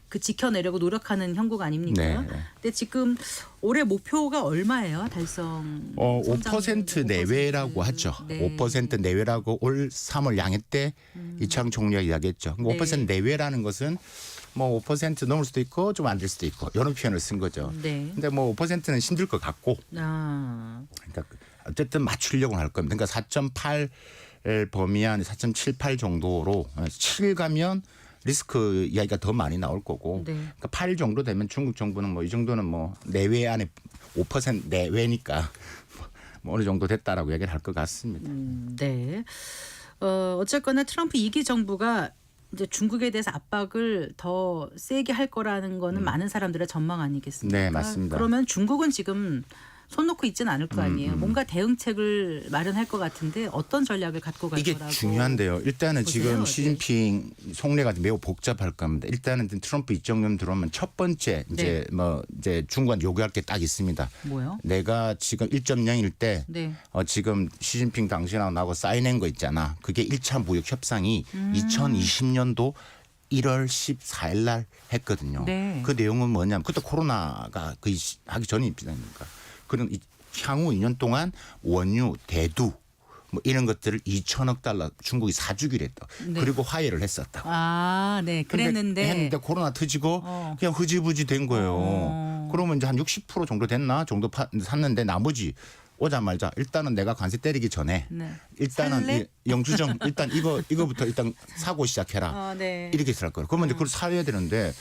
그 지켜내려고 노력하는 형국 아닙니까? 네. 근데 지금 올해 목표가 얼마예요? 달성 5% 내외라고 하죠. 네. 5% 내외라고 올 3월 양해 때 이창 총리가 이야기했죠. 네. 5% 내외라는 것은 뭐 5% 넘을 수도 있고 좀 안 될 수도 있고 이런 표현을 쓴 거죠. 네. 근데 뭐 5%는 힘들 것 같고 아, 그러니까 어쨌든 맞추려고 할 겁니다. 그러니까 4.8 범위 안 4.78 정도로 7 가면 리스크 이야기가 더 많이 나올 거고 네. 그러니까 8 정도 되면 중국 정부는 뭐 이 정도는 뭐 내외 안에 5% 내외니까 뭐 어느 정도 됐다라고 얘기를 할 것 같습니다. 네. 어쨌거나 트럼프 2기 정부가 이제 중국에 대해서 압박을 더 세게 할 거라는 거는 많은 사람들의 전망 아니겠습니까? 네, 맞습니다. 그러면 중국은 지금 손 놓고 있지는 않을 거 아니에요. 뭔가 대응책을 마련할 것 같은데 어떤 전략을 갖고 갈 이게 거라고 중요한데요. 일단은 보세요. 지금 네. 시진핑 속내가 매우 복잡할 겁니다. 일단은 트럼프 입장령 들어오면 첫 번째 이제 이제 중국한 요구할 게 딱 있습니다. 뭐요? 내가 지금 1.0일 때 네. 지금 시진핑 당신하고 나하고 사인한 거 있잖아. 그게 1차 무역 협상이 2020년도 1월 14일 날 했거든요. 네. 그 내용은 뭐냐면 그때 코로나가 거의 하기 전입니까? 그런 향후 2년 동안 원유, 대두 뭐 이런 것들을 2천억 달러 중국이 사주기로 했다. 네. 그리고 화해를 했었다. 아, 네. 근데 그랬는데 했는데 코로나 터지고 그냥 흐지부지 된 거예요. 그러면 이제 한 60% 정도 됐나 정도 샀는데 나머지 오자마자 일단은 내가 관세 때리기 전에 네. 일단은 살래? 영수증 일단 이거부터 일단 사고 시작해라. 네. 이렇게 할 거예요. 그러면 이제 그걸 사야 되는데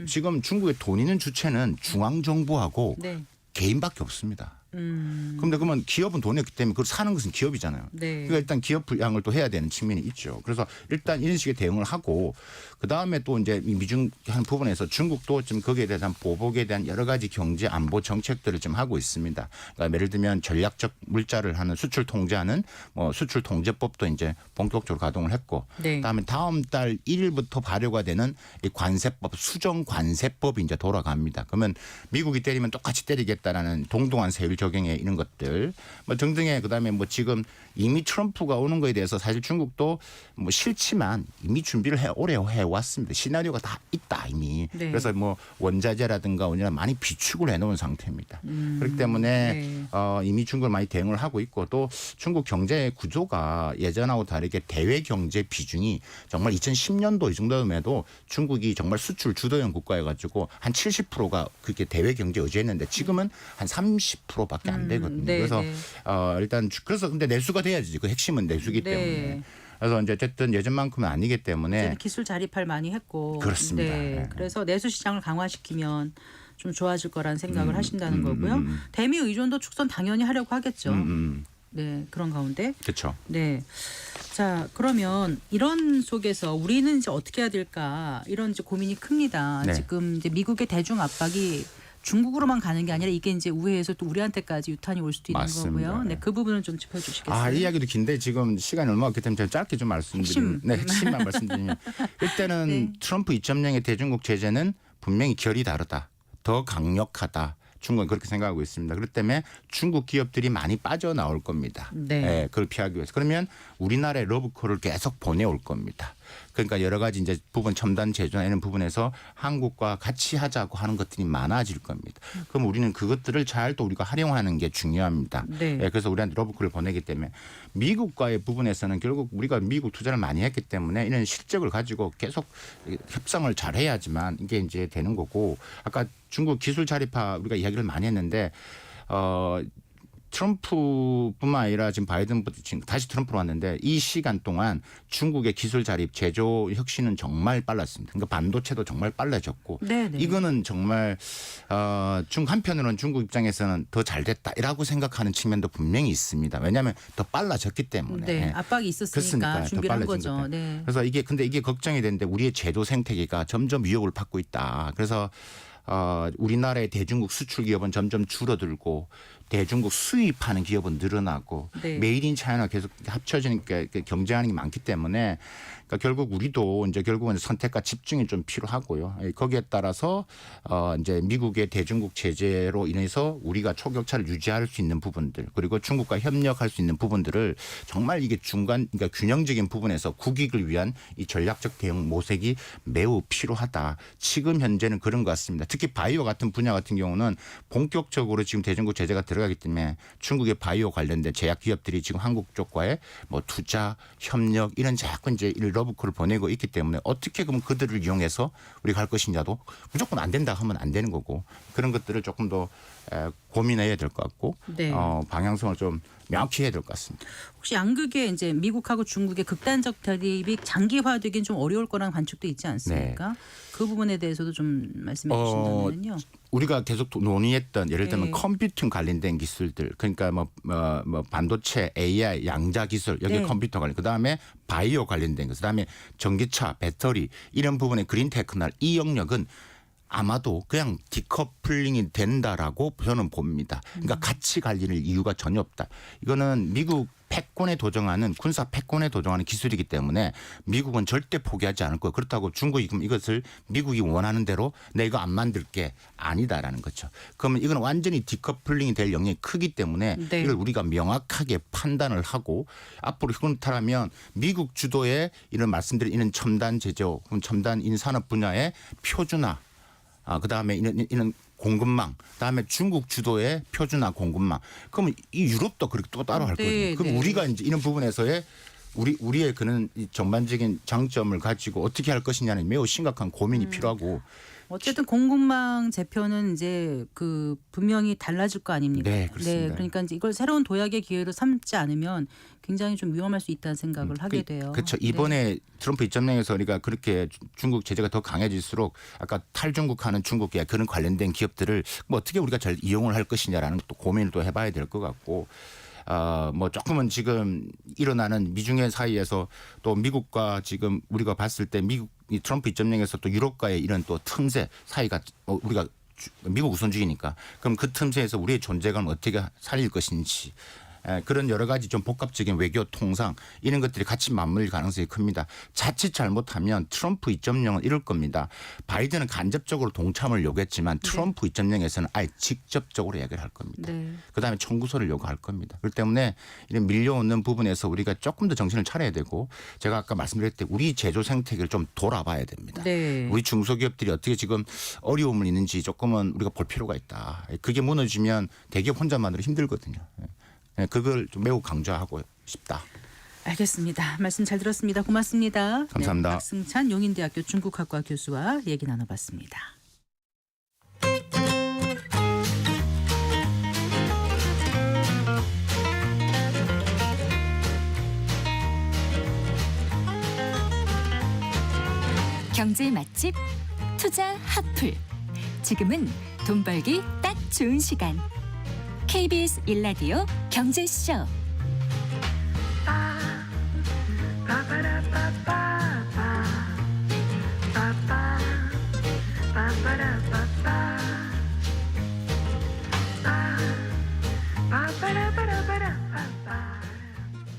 지금 중국의 돈 있는 주체는 중앙 정부하고 네. 개인밖에 없습니다. 그런데 그러면 기업은 돈이 없기 때문에 그걸 사는 것은 기업이잖아요. 네. 그러니까 일단 기업 분양을 또 해야 되는 측면이 있죠. 그래서 일단 이런 식의 대응을 하고 그다음에 또 이제 미중 한 부분에서 중국도 좀 거기에 대한 보복에 대한 여러 가지 경제 안보 정책들을 좀 하고 있습니다. 그러니까 예를 들면 전략적 물자를 하는 수출 통제하는 뭐 수출 통제법도 이제 본격적으로 가동을 했고 네. 그다음에 다음 달 1일부터 발효가 되는 이 관세법 수정 관세법이 이제 돌아갑니다. 그러면 미국이 때리면 똑같이 때리겠다라는 동등한 세율 적용에 이런 것들 뭐 등등의 그다음에 뭐 지금 이미 트럼프가 오는 거에 대해서 사실 중국도 뭐 싫지만 이미 준비를 오래 해왔습니다. 시나리오가 다 있다 이미. 네. 그래서 뭐 원자재라든가 원이나 많이 비축을 해놓은 상태입니다. 그렇기 때문에 네. 이미 중국을 많이 대응을 하고 있고 또 중국 경제 구조가 예전하고 다르게 대외 경제 비중이 정말 2010년도 이 정도임에도 중국이 정말 수출 주도형 국가여가지고 한 70%가 그렇게 대외 경제 의지했는데 지금은 한 30%밖에 안 되거든요. 네, 그래서 네. 일단 그래서 근데 내수가 돼야지 그 핵심은 내수기 네. 때문에. 그래서 이제 어쨌든 예전만큼은 아니기 때문에 이제는 기술 자립할 많이 했고 그렇습니다. 네. 네. 그래서 내수 시장을 강화시키면 좀 좋아질 거라는 생각을 하신다는 거고요. 대미 의존도 축소는 당연히 하려고 하겠죠. 네, 그런 가운데 그렇죠. 네. 자, 그러면 이런 속에서 우리는 이제 어떻게 해야 될까 이런 이제 고민이 큽니다. 네. 지금 이제 미국의 대중 압박이 중국으로만 가는 게 아니라 이게 이제 우회해서 또 우리한테까지 유탄이 올 수도 있는 맞습니다. 거고요. 네, 그 부분은 좀 짚어주시겠어요? 이 이야기도 긴데 지금 시간이 얼마 없기 때문에 제가 짧게 좀 말씀드리면 핵심만 말씀드리면 일단은 네. 트럼프 2.0의 대중국 제재는 분명히 결이 다르다. 더 강력하다. 중국은 그렇게 생각하고 있습니다. 그렇기 때문에 중국 기업들이 많이 빠져나올 겁니다. 네. 그걸 피하기 위해서. 그러면 우리나라에 러브콜을 계속 보내올 겁니다. 그러니까 여러 가지 이제 부분 첨단 제조나 이런 부분에서 한국과 같이 하자고 하는 것들이 많아질 겁니다. 그럼 우리는 그것들을 잘 또 우리가 활용하는 게 중요합니다. 네. 그래서 우리한테 러브콜을 보내기 때문에 미국과의 부분에서는 결국 우리가 미국 투자를 많이 했기 때문에 이런 실적을 가지고 계속 협상을 잘 해야지만 이게 이제 되는 거고 아까 중국 기술 자립화 우리가 이야기를 많이 했는데 트럼프뿐만 아니라 지금 바이든부터 지금 다시 트럼프로 왔는데 이 시간 동안 중국의 기술 자립 제조 혁신은 정말 빨랐습니다. 그러니까 반도체도 정말 빨라졌고 네네. 이거는 정말 한편으로는 중국 입장에서는 더 잘 됐다라고 생각하는 측면도 분명히 있습니다. 왜냐하면 더 빨라졌기 때문에. 네, 압박이 있었으니까 그렇습니까? 준비를 한 더 빨라진 거죠. 것 네. 그래서 이게 걱정이 되는데 우리의 제도 생태계가 점점 위협을 받고 있다. 그래서 우리나라의 대중국 수출 기업은 점점 줄어들고 대중국 수입하는 기업은 늘어나고 네. 메이드 인 차이나 계속 합쳐지니까 경쟁하는 게 많기 때문에 그러니까 결국 우리도 이제 결국은 선택과 집중이 좀 필요하고요. 거기에 따라서 이제 미국의 대중국 제재로 인해서 우리가 초격차를 유지할 수 있는 부분들 그리고 중국과 협력할 수 있는 부분들을 정말 이게 그러니까 균형적인 부분에서 국익을 위한 이 전략적 대응 모색이 매우 필요하다. 지금 현재는 그런 것 같습니다. 특히 바이오 같은 분야 같은 경우는 본격적으로 지금 대중국 제재가 들어가기 때문에 중국의 바이오 관련된 제약 기업들이 지금 한국 쪽과의 뭐 투자, 협력 이런 자꾸 이제 러브콜을 보내고 있기 때문에 어떻게 그럼 그들을 이용해서 우리가 할 것이냐도 무조건 안 된다 하면 안 되는 거고 그런 것들을 조금 더 고민해야 될 것 같고 네. 방향성을 좀 명확히 해야 될 것 같습니다. 혹시 양극의 이제 미국하고 중국의 극단적 대립이 장기화되긴 좀 어려울 거라는 관측도 있지 않습니까? 네. 그 부분에 대해서도 좀 말씀해 주신다면요. 우리가 계속 논의했던 예를 들면 네. 컴퓨팅 관련된 기술들 그러니까 뭐 반도체, AI, 양자 기술 여기 네. 컴퓨터 관련 그다음에 바이오 관련된 것 그다음에 전기차, 배터리 이런 부분의 그린 테크놀 이 영역은 아마도 그냥 디커플링이 된다라고 저는 봅니다. 그러니까 같이 갈릴 이유가 전혀 없다. 이거는 미국 패권에 도정하는 군사 패권에 도정하는 기술이기 때문에 미국은 절대 포기하지 않을 거예요. 그렇다고 중국이 그럼 이것을 미국이 원하는 대로 내가 안 만들게 아니다라는 거죠. 그러면 이건 완전히 디커플링이 될 영역이 크기 때문에 네. 이걸 우리가 명확하게 판단을 하고 앞으로 그렇다면 미국 주도의 이런 말씀드린 이런 첨단 제조, 첨단 인산업 분야의 표준화 그다음에 이런 공급망, 그다음에 중국 주도의 표준화 공급망. 그러면 이 유럽도 그렇게 또 따로 할 네, 거예요. 그럼 네. 우리가 이제 이런 부분에서의 우리의 그런 이 전반적인 장점을 가지고 어떻게 할 것이냐는 매우 심각한 고민이 필요하고. 어쨌든 공급망 재편은 이제 그 분명히 달라질 거 아닙니까? 네, 그렇습니다. 그러니까 이제 이걸 새로운 도약의 기회로 삼지 않으면 굉장히 좀 위험할 수 있다는 생각을 하게 돼요. 그렇죠. 네. 이번에 트럼프 입장에서 우리가 그렇게 중국 제재가 더 강해질수록 아까 탈중국하는 중국의 그런 관련된 기업들을 뭐 어떻게 우리가 잘 이용을 할 것이냐라는 또 고민을 또 해봐야 될 것 같고. 뭐 조금은 지금 일어나는 미중의 사이에서 또 미국과 지금 우리가 봤을 때 미국 이 트럼프 입장에서 또 유럽과의 이런 또 틈새 사이가 우리가 미국 우선주의니까 그럼 그 틈새에서 우리의 존재감을 어떻게 살릴 것인지 그런 여러 가지 좀 복합적인 외교 통상 이런 것들이 같이 맞물릴 가능성이 큽니다. 자칫 잘못하면 트럼프 2.0은 이럴 겁니다. 바이든은 간접적으로 동참을 요구했지만 트럼프 2.0에서는 아예 직접적으로 얘기를 할 겁니다. 네. 그다음에 청구서를 요구할 겁니다. 그렇기 때문에 이런 밀려오는 부분에서 우리가 조금 더 정신을 차려야 되고 제가 아까 말씀드렸듯이 우리 제조 생태계를 좀 돌아봐야 됩니다. 네. 우리 중소기업들이 어떻게 지금 어려움을 있는지 조금은 우리가 볼 필요가 있다. 그게 무너지면 대기업 혼자만으로 힘들거든요. 그걸 좀 매우 강조하고 싶다. 알겠습니다. 말씀 잘 들었습니다. 고맙습니다. 감사합니다. 네, 박승찬 용인대학교 중국학과 교수와 얘기 나눠봤습니다. 경제 맛집 투자 핫플. 지금은 돈 벌기 딱 좋은 시간. KBS 1라디오 경제쇼.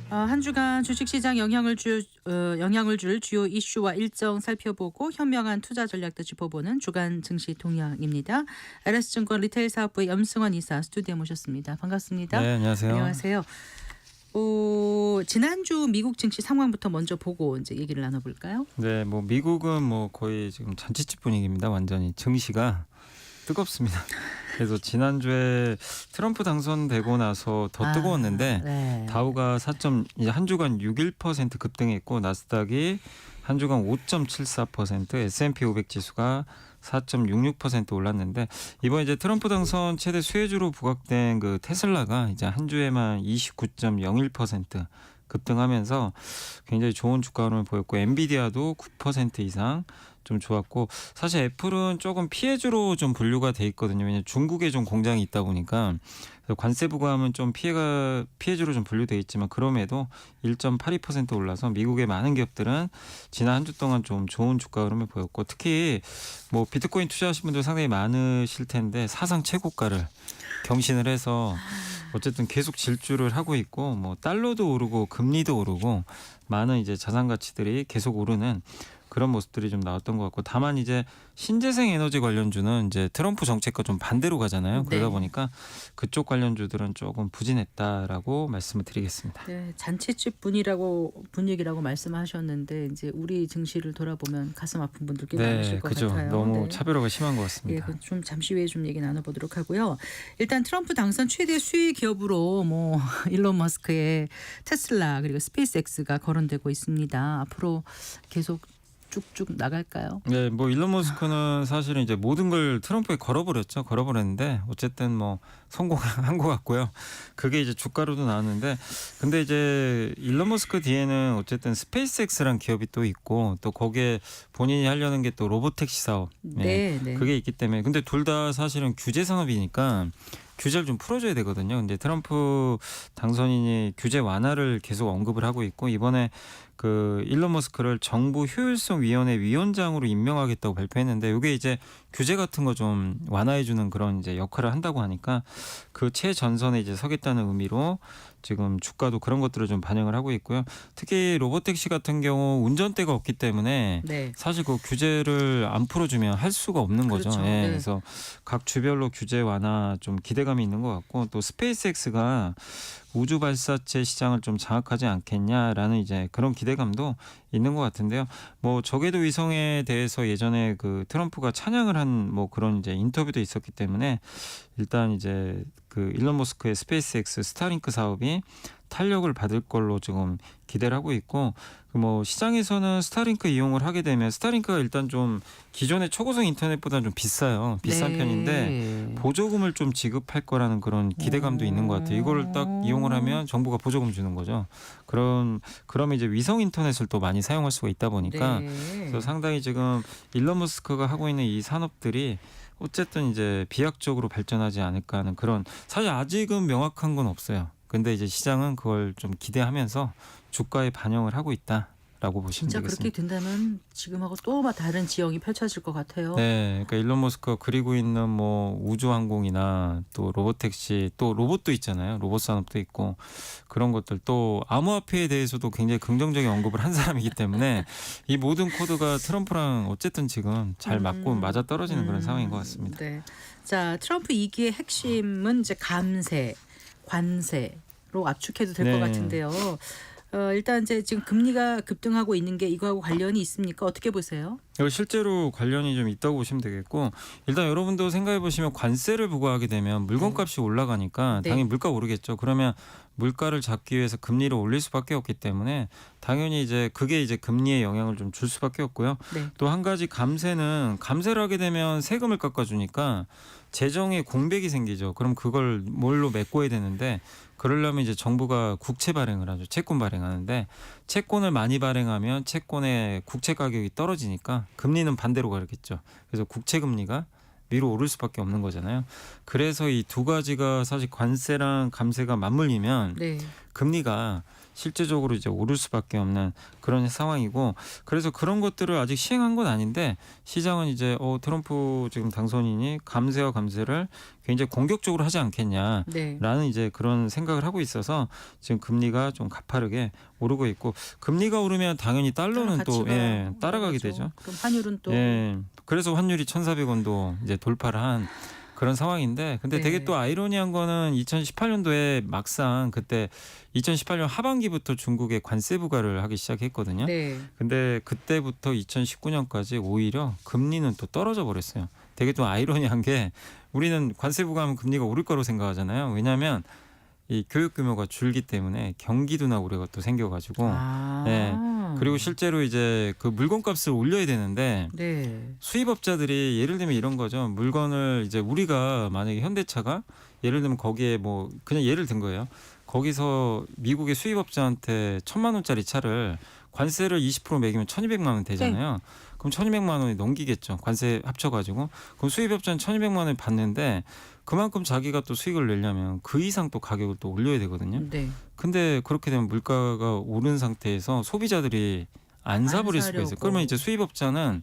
한 주간 주식시장 영향을 줄 주요 이슈와 일정 살펴보고 현명한 투자 전략도 짚어보는 주간 증시 동향입니다. LS증권 리테일 사업부의 염승환 이사 스튜디오에 모셨습니다. 반갑습니다. 네, 안녕하세요. 안녕하세요. 지난주 미국 증시 상황부터 먼저 보고 이제 얘기를 나눠볼까요? 네, 뭐 미국은 뭐 거의 지금 잔치집 분위기입니다. 완전히 증시가 뜨겁습니다. 그래서 지난주에 트럼프 당선되고 나서 더 뜨거웠는데 네. 다우가 이제 한 주간 6.1% 급등했고 나스닥이 한 주간 5.74%, S&P 500 지수가 4.66% 올랐는데 이번 이제 트럼프 당선 최대 수혜주로 부각된 그 테슬라가 이제 한 주에만 29.01% 급등하면서 굉장히 좋은 주가 흐름을 보였고 엔비디아도 9% 이상 좀 좋았고 사실 애플은 조금 피해주로 좀 분류가 돼 있거든요. 왜냐하면 중국에 좀 공장이 있다 보니까 관세 부과하면 좀 피해주로 좀 분류돼 있지만 그럼에도 1.82% 올라서 미국의 많은 기업들은 지난 한 주 동안 좀 좋은 주가 흐름을 보였고 특히 뭐 비트코인 투자하신 분들 상당히 많으실 텐데 사상 최고가를 경신을 해서 어쨌든 계속 질주를 하고 있고 뭐 달러도 오르고 금리도 오르고 많은 이제 자산 가치들이 계속 오르는 그런 모습들이 좀 나왔던 것 같고 다만 이제 신재생 에너지 관련주는 이제 트럼프 정책과 좀 반대로 가잖아요. 그러다 네. 보니까 그쪽 관련주들은 조금 부진했다라고 말씀을 드리겠습니다. 네, 잔치집 분위기라고 말씀하셨는데 이제 우리 증시를 돌아보면 가슴 아픈 분들 꽤 많으실 것 그죠. 같아요. 너무 네. 차별화가 심한 것 예, 같습니다. 그건 좀 잠시 후에 좀 얘기 나눠보도록 하고요. 일단 트럼프 당선 최대 수혜 기업으로 뭐 일론 머스크의 테슬라 그리고 스페이스X가 거론되고 있습니다. 앞으로 계속 쭉쭉 나갈까요? 네, 뭐 일론 머스크는 사실은 이제 모든 걸 트럼프에 걸어버렸는데 어쨌든 뭐 성공한 것 같고요. 그게 이제 주가로도 나왔는데 근데 이제 일론 머스크 뒤에는 어쨌든 스페이스X라는 기업이 또 있고 또 거기에 본인이 하려는 게 또 로보택시 사업. 네, 네. 그게 있기 때문에 근데 둘 다 사실은 규제 산업이니까 규제를 좀 풀어줘야 되거든요. 근데 트럼프 당선인이 규제 완화를 계속 언급을 하고 있고 이번에 그 일론 머스크를 정부 효율성 위원회 위원장으로 임명하겠다고 발표했는데 이게 이제 규제 같은 거 좀 완화해주는 그런 이제 역할을 한다고 하니까 그 최전선에 이제 서겠다는 의미로 지금 주가도 그런 것들을 좀 반영을 하고 있고요. 특히 로보택시 같은 경우 운전대가 없기 때문에 네. 사실 그 규제를 안 풀어주면 할 수가 없는 거죠. 그렇죠. 예, 네. 그래서 각 주별로 규제 완화 좀 기대감이 있는 것 같고 또 스페이스X가 우주 발사체 시장을 좀 장악하지 않겠냐라는 이제 그런 기대감도 있는 것 같은데요. 뭐 저궤도 위성에 대해서 예전에 그 트럼프가 찬양을 한 뭐 그런 이제 인터뷰도 있었기 때문에 일단 이제 그 일론 머스크의 스페이스X 스타링크 사업이 탄력을 받을 걸로 지금 기대를 하고 있고 뭐 시장에서는 스타링크 이용을 하게 되면 스타링크가 일단 좀 기존의 초고속 인터넷보다 좀 비싸요. 비싼 네. 편인데 보조금을 좀 지급할 거라는 그런 기대감도 있는 것 같아요. 이거를 딱 이용을 하면 정부가 보조금 주는 거죠. 그러면 이제 위성 인터넷을 또 많이 사용할 수가 있다 보니까 네. 그래서 상당히 지금 일론 머스크가 하고 있는 이 산업들이 어쨌든 이제 비약적으로 발전하지 않을까 하는 그런 사실 아직은 명확한 건 없어요. 근데 이제 시장은 그걸 좀 기대하면서 주가에 반영을 하고 있다라고 보시면 진짜 되겠습니다. 그렇게 된다면 지금하고 또 다른 지형이 펼쳐질 것 같아요. 네, 그러니까 일론 머스크가 그리고 있는 뭐 우주항공이나 또 로보택시 또 로봇도 있잖아요. 로봇 산업도 있고 그런 것들 또 암호화폐에 대해서도 굉장히 긍정적인 언급을 한 사람이기 때문에 이 모든 코드가 트럼프랑 어쨌든 지금 잘 맞고 맞아 떨어지는 그런 상황인 것 같습니다. 네. 자, 트럼프 2기의 핵심은 이제 감세, 관세로 압축해도 될 것 네. 같은데요. 일단 이제 지금 금리가 급등하고 있는 게 이거하고 관련이 있습니까? 어떻게 보세요? 이거 실제로 관련이 좀 있다고 보시면 되겠고 일단 여러분도 생각해 보시면 관세를 부과하게 되면 물건값이 올라가니까 네. 당연히 물가 오르겠죠. 그러면 물가를 잡기 위해서 금리를 올릴 수밖에 없기 때문에 당연히 이제 그게 이제 금리에 영향을 좀 줄 수밖에 없고요. 네. 또 한 가지 감세를 하게 되면 세금을 깎아주니까 재정에 공백이 생기죠. 그럼 그걸 뭘로 메꿔야 되는데 그러려면 이제 정부가 국채 발행을 하죠. 채권 발행하는데 채권을 많이 발행하면 채권의 국채 가격이 떨어지니까 금리는 반대로 가겠죠. 그래서 국채 금리가 위로 오를 수밖에 없는 거잖아요. 그래서 이 두 가지가 사실 관세랑 감세가 맞물리면 네. 금리가 실제적으로 이제 오를 수밖에 없는 그런 상황이고 그래서 그런 것들을 아직 시행한 건 아닌데 시장은 이제 트럼프 지금 당선인이 감세와 감세를 굉장히 공격적으로 하지 않겠냐라는 네. 이제 그런 생각을 하고 있어서 지금 금리가 좀 가파르게 오르고 있고 금리가 오르면 당연히 달러는 또 가치가 따라가게 올라가죠. 되죠. 그럼 환율은 또 그래서 환율이 1,400원도 이제 돌파를 한 그런 상황인데 근데 네. 되게 또 아이러니한 거는 2018년도에 막상 그때 2018년 하반기부터 중국에 관세 부과를 하기 시작했거든요. 네. 근데 그때부터 2019년까지 오히려 금리는 또 떨어져 버렸어요. 되게 또 아이러니한 게 우리는 관세 부과하면 금리가 오를 거로 생각하잖아요. 왜냐하면 이 교육 규모가 줄기 때문에 경기 둔화 우려가 또 생겨가지고 네. 그리고 실제로 이제 그 물건값을 올려야 되는데 네. 수입업자들이 예를 들면 이런 거죠. 물건을 이제 우리가 만약에 현대차가 예를 들면 거기에 뭐 그냥 예를 든 거예요. 거기서 미국의 수입업자한테 1,000만 원짜리 차를 관세를 20% 매기면 1,200만 원 되잖아요. 그럼 1,200만 원이 넘기겠죠. 관세 합쳐가지고. 그럼 수입업자는 1,200만 원을 받는데 그만큼 자기가 또 수익을 내려면 그 이상 또 가격을 또 올려야 되거든요. 네. 근데 그렇게 되면 물가가 오른 상태에서 소비자들이 안 사버릴 수가 있어요. 사려고. 그러면 이제 수입업자는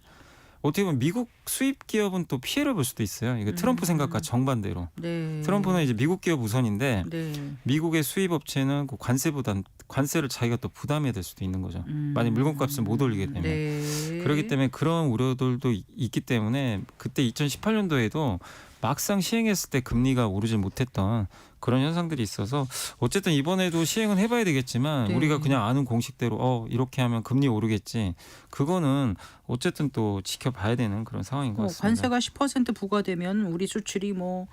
어떻게 보면 미국 수입 기업은 또 피해를 볼 수도 있어요. 이거 트럼프 생각과 정반대로. 네. 트럼프는 이제 미국 기업 우선인데 네. 미국의 수입 업체는 그 관세를 자기가 또 부담해야 될 수도 있는 거죠. 만약 물건값을 못 올리게 되면. 네. 그렇기 때문에 그런 우려들도 있기 때문에 그때 2018년도에도 막상 시행했을 때 금리가 오르질 못했던 그런 현상들이 있어서 어쨌든 이번에도 시행은 해봐야 되겠지만 네. 우리가 그냥 아는 공식대로 이렇게 하면 금리 오르겠지. 그거는 어쨌든 또 지켜봐야 되는 그런 상황인 것 같습니다. 관세가 10% 부과되면 우리 수출이 뭐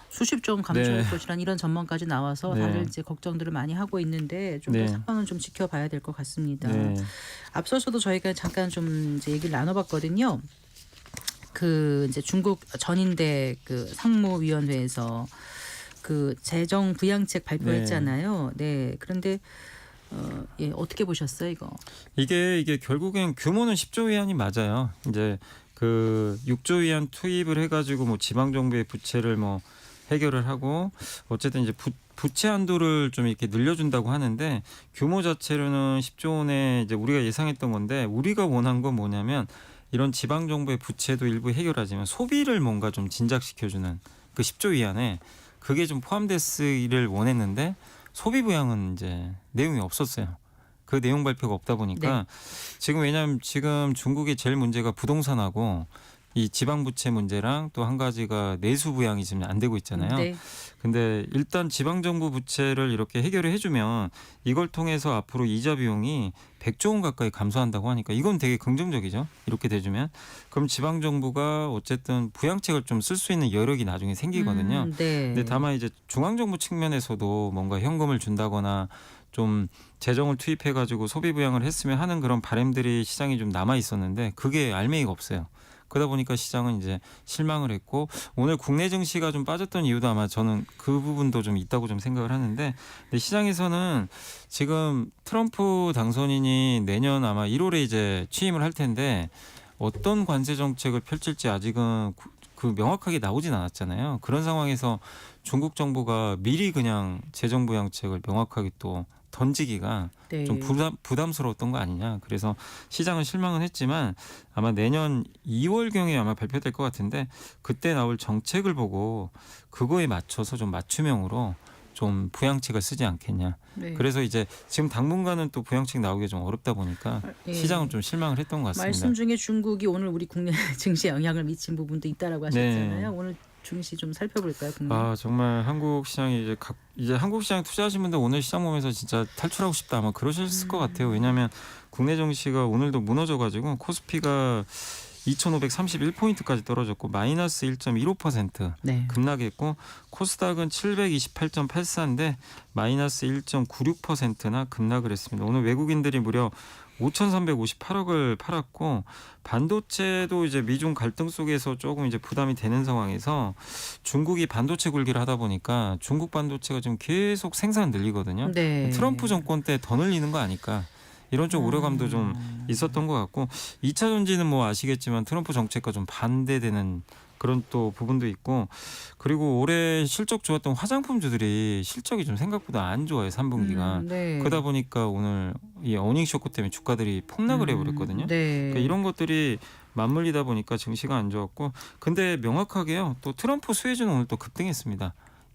수십 조 원 감소할 네. 것이란 이런 전망까지 나와서 네. 다들 이제 걱정들을 많이 하고 있는데 좀 더 네. 상황은 좀 지켜봐야 될 것 같습니다. 네. 앞서서도 저희가 잠깐 좀 이제 얘기를 나눠봤거든요. 그 이제 중국 전인대 그 상무위원회에서 그 재정 부양책 발표했잖아요. 네. 그런데 어떻게 보셨어요, 이거? 이게 결국엔 규모는 10조 위안이 맞아요. 이제 그 6조 위안 투입을 해가지고 뭐 지방 정부의 부채를 뭐 해결을 하고 어쨌든 이제 부채 한도를 좀 이렇게 늘려준다고 하는데 규모 자체로는 10조 원에 이제 우리가 예상했던 건데 우리가 원한 건 뭐냐면 이런 지방 정부의 부채도 일부 해결하지만 소비를 뭔가 좀 진작시켜주는 그 10조 위안에 그게 좀 포함됐기를 원했는데 소비 부양은 이제 내용이 없었어요. 그 내용 발표가 없다 보니까 지금 왜냐하면 지금 중국의 제일 문제가 부동산하고 이 지방 부채 문제랑 또 한 가지가 내수 부양이 지금 안 되고 있잖아요. 네. 근데 일단 지방 정부 부채를 이렇게 해결을 해주면 이걸 통해서 앞으로 이자 비용이 100조 원 가까이 감소한다고 하니까 이건 되게 긍정적이죠. 이렇게 돼주면 그럼 지방 정부가 어쨌든 부양책을 좀 쓸 수 있는 여력이 나중에 생기거든요. 네. 근데 다만 이제 중앙 정부 측면에서도 뭔가 현금을 준다거나 좀 재정을 투입해가지고 소비 부양을 했으면 하는 그런 바람들이 시장에 좀 남아 있었는데 그게 알맹이가 없어요. 그러다 보니까 시장은 이제 실망을 했고 오늘 국내 증시가 좀 빠졌던 이유도 아마 저는 그 부분도 좀 있다고 좀 생각을 하는데 근데 시장에서는 지금 트럼프 당선인이 내년 아마 1월에 이제 취임을 할 텐데 어떤 관세 정책을 펼칠지 아직은 그 명확하게 나오진 않았잖아요. 그런 상황에서 중국 정부가 미리 그냥 재정 부양책을 명확하게 또 던지기가 네. 좀 부담스러웠던 거 아니냐. 그래서 시장은 실망은 했지만 아마 내년 2월경에 아마 발표될 것 같은데 그때 나올 정책을 보고 그거에 맞춰서 좀 맞춤형으로 좀 부양책을 쓰지 않겠냐. 네. 그래서 이제 지금 당분간은 또 부양책 나오기 좀 어렵다 보니까 예. 시장은 좀 실망을 했던 것 같습니다. 말씀 중에 중국이 오늘 우리 국내 증시에 영향을 미친 부분도 있다라고 하셨잖아요. 네. 오늘 증시 좀 살펴볼까요, 국내? 아 정말 한국 시장이 이제 한국 시장 투자하신 분들 오늘 시장 보면서 진짜 탈출하고 싶다 아마 그러셨을 것 같아요. 왜냐하면 국내 증시가 오늘도 무너져가지고 코스피가 2,531포인트까지 떨어졌고 마이너스 1.15% 네. 급락했고 코스닥은 728.84인데 마이너스 1.96%나 급락을 했습니다. 오늘 외국인들이 무려 5,358억을 팔았고 반도체도 이제 미중 갈등 속에서 조금 이제 부담이 되는 상황에서 중국이 반도체 굴기를 하다 보니까 중국 반도체가 지금 계속 생산 늘리거든요. 네. 트럼프 정권 때 더 늘리는 거 아닐까 이런 쪽 우려감도 좀 있었던 것 같고 2차 전지는 뭐 아시겠지만 트럼프 정책과 좀 반대되는 그런 또 부분도 있고 그리고 올해 실적 좋았던 화장품주들이 실적이 좀 생각보다 안 좋아요 3분기가 네. 그러다 보니까 오늘 이 어닝 쇼크 때문에 주가들이 폭락을 해버렸거든요. 네. 그러니까 이런 것들이 맞물리다 보니까 증시가 안 좋았고 근데 명확하게요 또 트럼프 수혜주는 오늘 또 급등했습니다.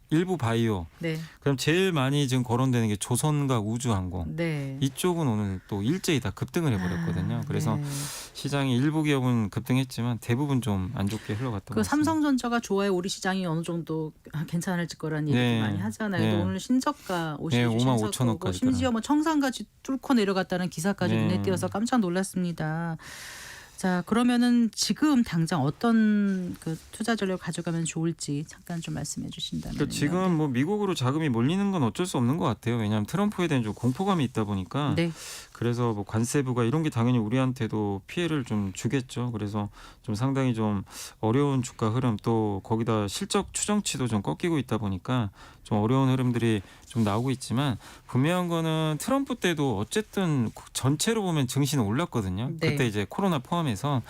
일부 바이오 네. 그럼 제일 많이 지금 거론되는 게 조선과 우주항공 네. 이쪽은 오늘 또 일제히 다 급등을 해버렸거든요. 그래서 네. 시장이 일부 기업은 급등했지만 대부분 좀 안 좋게 흘러갔던 것 그 같습니다. 삼성전자가 좋아야 우리 시장이 어느 정도 괜찮아질 거라는 얘기 네. 많이 하잖아요. 네. 또 오늘 신저가 네, 52주 55,000원까지 심지어 뭐 청산까지 뚫고 내려갔다는 기사까지 네. 눈에 띄어서 깜짝 놀랐습니다. 자, 그러면은 지금 당장 어떤 그 투자 전략을 가져가면 좋을지 잠깐 좀 말씀해 주신다면. 그러니까 지금 뭐 미국으로 자금이 몰리는 건 어쩔 수 없는 것 같아요. 왜냐하면 트럼프에 대한 좀 공포감이 있다 보니까 네. 그래서 뭐 관세부가 이런 게 당연히 우리한테도 피해를 좀 주겠죠. 그래서 좀 상당히 좀 어려운 주가 흐름 또 거기다 실적 추정치도 좀 꺾이고 있다 보니까 좀 어려운 흐름들이 좀 나오고 있지만 분명한 거는 트럼프 때도 어쨌든 전체로 보면 증시는 올랐거든요. 네. 그때 이제 코로나 포함해서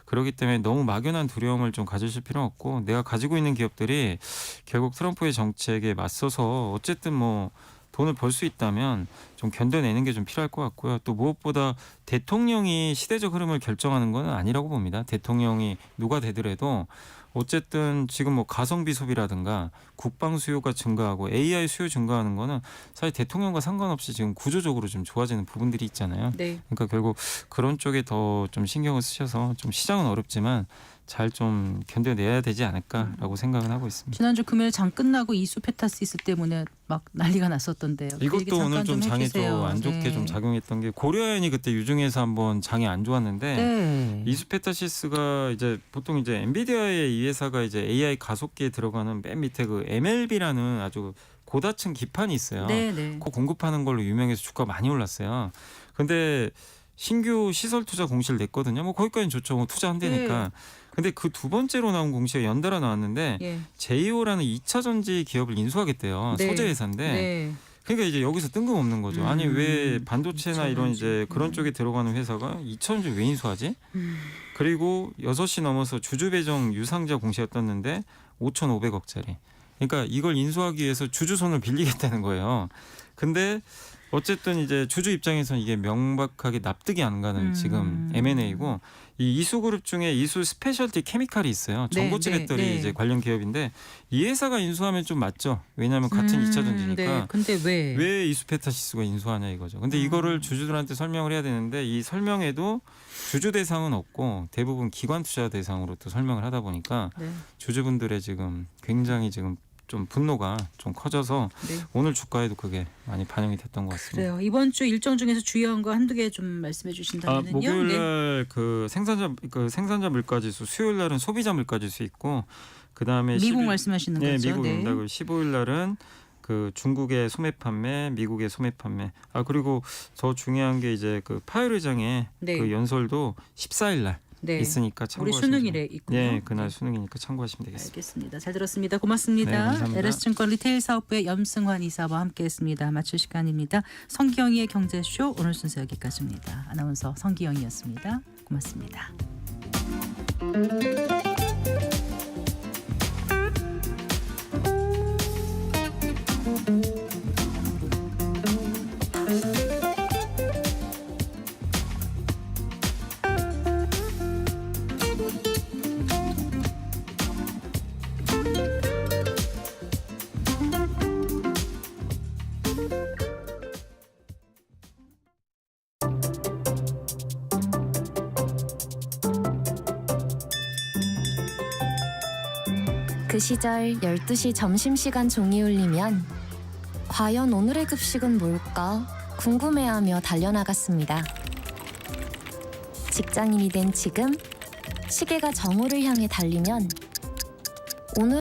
그렇기 때문에 너무 막연한 두려움을 좀 가지실 필요는 없고 내가 가지고 있는 기업들이 결국 트럼프의 정책에 맞서서 어쨌든 뭐 돈을 벌 수 있다면 좀 견뎌내는 게 좀 필요할 것 같고요. 또 무엇보다 대통령이 시대적 흐름을 결정하는 건 아니라고 봅니다. 대통령이 누가 되더라도 어쨌든 지금 뭐 가성비 소비라든가 국방 수요가 증가하고 AI 수요 증가하는 거는 사실 대통령과 상관없이 지금 구조적으로 좀 좋아지는 부분들이 있잖아요. 네. 그러니까 결국 그런 쪽에 더 좀 신경을 쓰셔서 좀 시장은 어렵지만 잘 좀 견뎌내야 되지 않을까라고 생각은 하고 있습니다. 지난주 금요일 장 끝나고 이수페타시스 때문에 막 난리가 났었던데요. 그 얘기 이것도 오늘 잠깐 좀 장에 해주세요. 좀 안 좋게 네. 좀 작용했던 게 고려아연이 그때 유중에서 한번 장이 안 좋았는데 네. 이수페타시스가 이제 보통 이제 엔비디아의 이 회사가 이제 AI 가속기에 들어가는 맨 밑에 그 MLB라는 아주 고다층 기판이 있어요. 네, 네. 그 공급하는 걸로 유명해서 주가 많이 올랐어요. 근데 신규 시설 투자 공시를 냈거든요. 뭐 거기까지는 좋죠. 뭐 투자한다니까. 네. 근데 그 두 번째로 나온 공시가 연달아 나왔는데 예. 제이오라는 2차 전지 기업을 인수하겠대요. 네. 소재 회사인데. 네. 그러니까 이제 여기서 뜬금없는 거죠. 아니 왜 반도체나 이런 이제 그런 음. 쪽에 들어가는 회사가 2차전지 왜 인수하지? 그리고 6시 넘어서 주주 배정 유상자 공시가 떴는데 5,500억짜리. 그러니까 이걸 인수하기 위해서 주주 손을 빌리겠다는 거예요. 근데 어쨌든 이제 주주 입장에서는 이게 명백하게 납득이 안 가는 지금 M&A고 이 이수그룹 중에 이수 스페셜티 케미칼이 있어요. 네, 전고체 네, 배터리 네. 이제 관련 기업인데 이 회사가 인수하면 좀 맞죠. 왜냐하면 같은 2차 전지니까. 네. 근데 왜 이수페타시스가 인수하냐 이거죠. 근데 이거를 주주들한테 설명을 해야 되는데 이 설명에도 주주 대상은 없고 대부분 기관 투자 대상으로 또 설명을 하다 보니까 네. 주주분들의 지금 굉장히 지금 좀 분노가 좀 커져서 네. 오늘 주가에도 그게 많이 반영이 됐던 것 같습니다. 그래요. 이번 주 일정 중에서 주요한 거 한두 개 좀 말씀해 주신다면요. 목요일 네. 날 그 생산자 물가지수, 수요일 날은 소비자 물가지수 있고 그다음에 미국 말씀하시는 네, 거죠. 미국입니다. 네. 그 15일 날은 그 중국의 소매 판매, 미국의 소매 판매. 그리고 더 중요한 게 이제 그 파열 의장의 네. 그 연설도 14일 날 네. 있으니까 우리 참고하시면 수능일에 있고요. 네, 그날 수능이니까 참고하시면 되겠습니다. 알겠습니다. 잘 들었습니다. 고맙습니다. 네, 감사합니다. LS증권 리테일 사업부의 염승환 이사와 함께했습니다. 마칠 시간입니다. 성기영의 경제쇼 오늘 순서 여기까지입니다. 아나운서 성기영이었습니다. 고맙습니다. 그 시절 12시 점심시간 종이 울리면 과연 오늘의 급식은 뭘까 궁금해하며 달려나갔습니다. 직장인이 된 지금 시계가 정오를 향해 달리면 오늘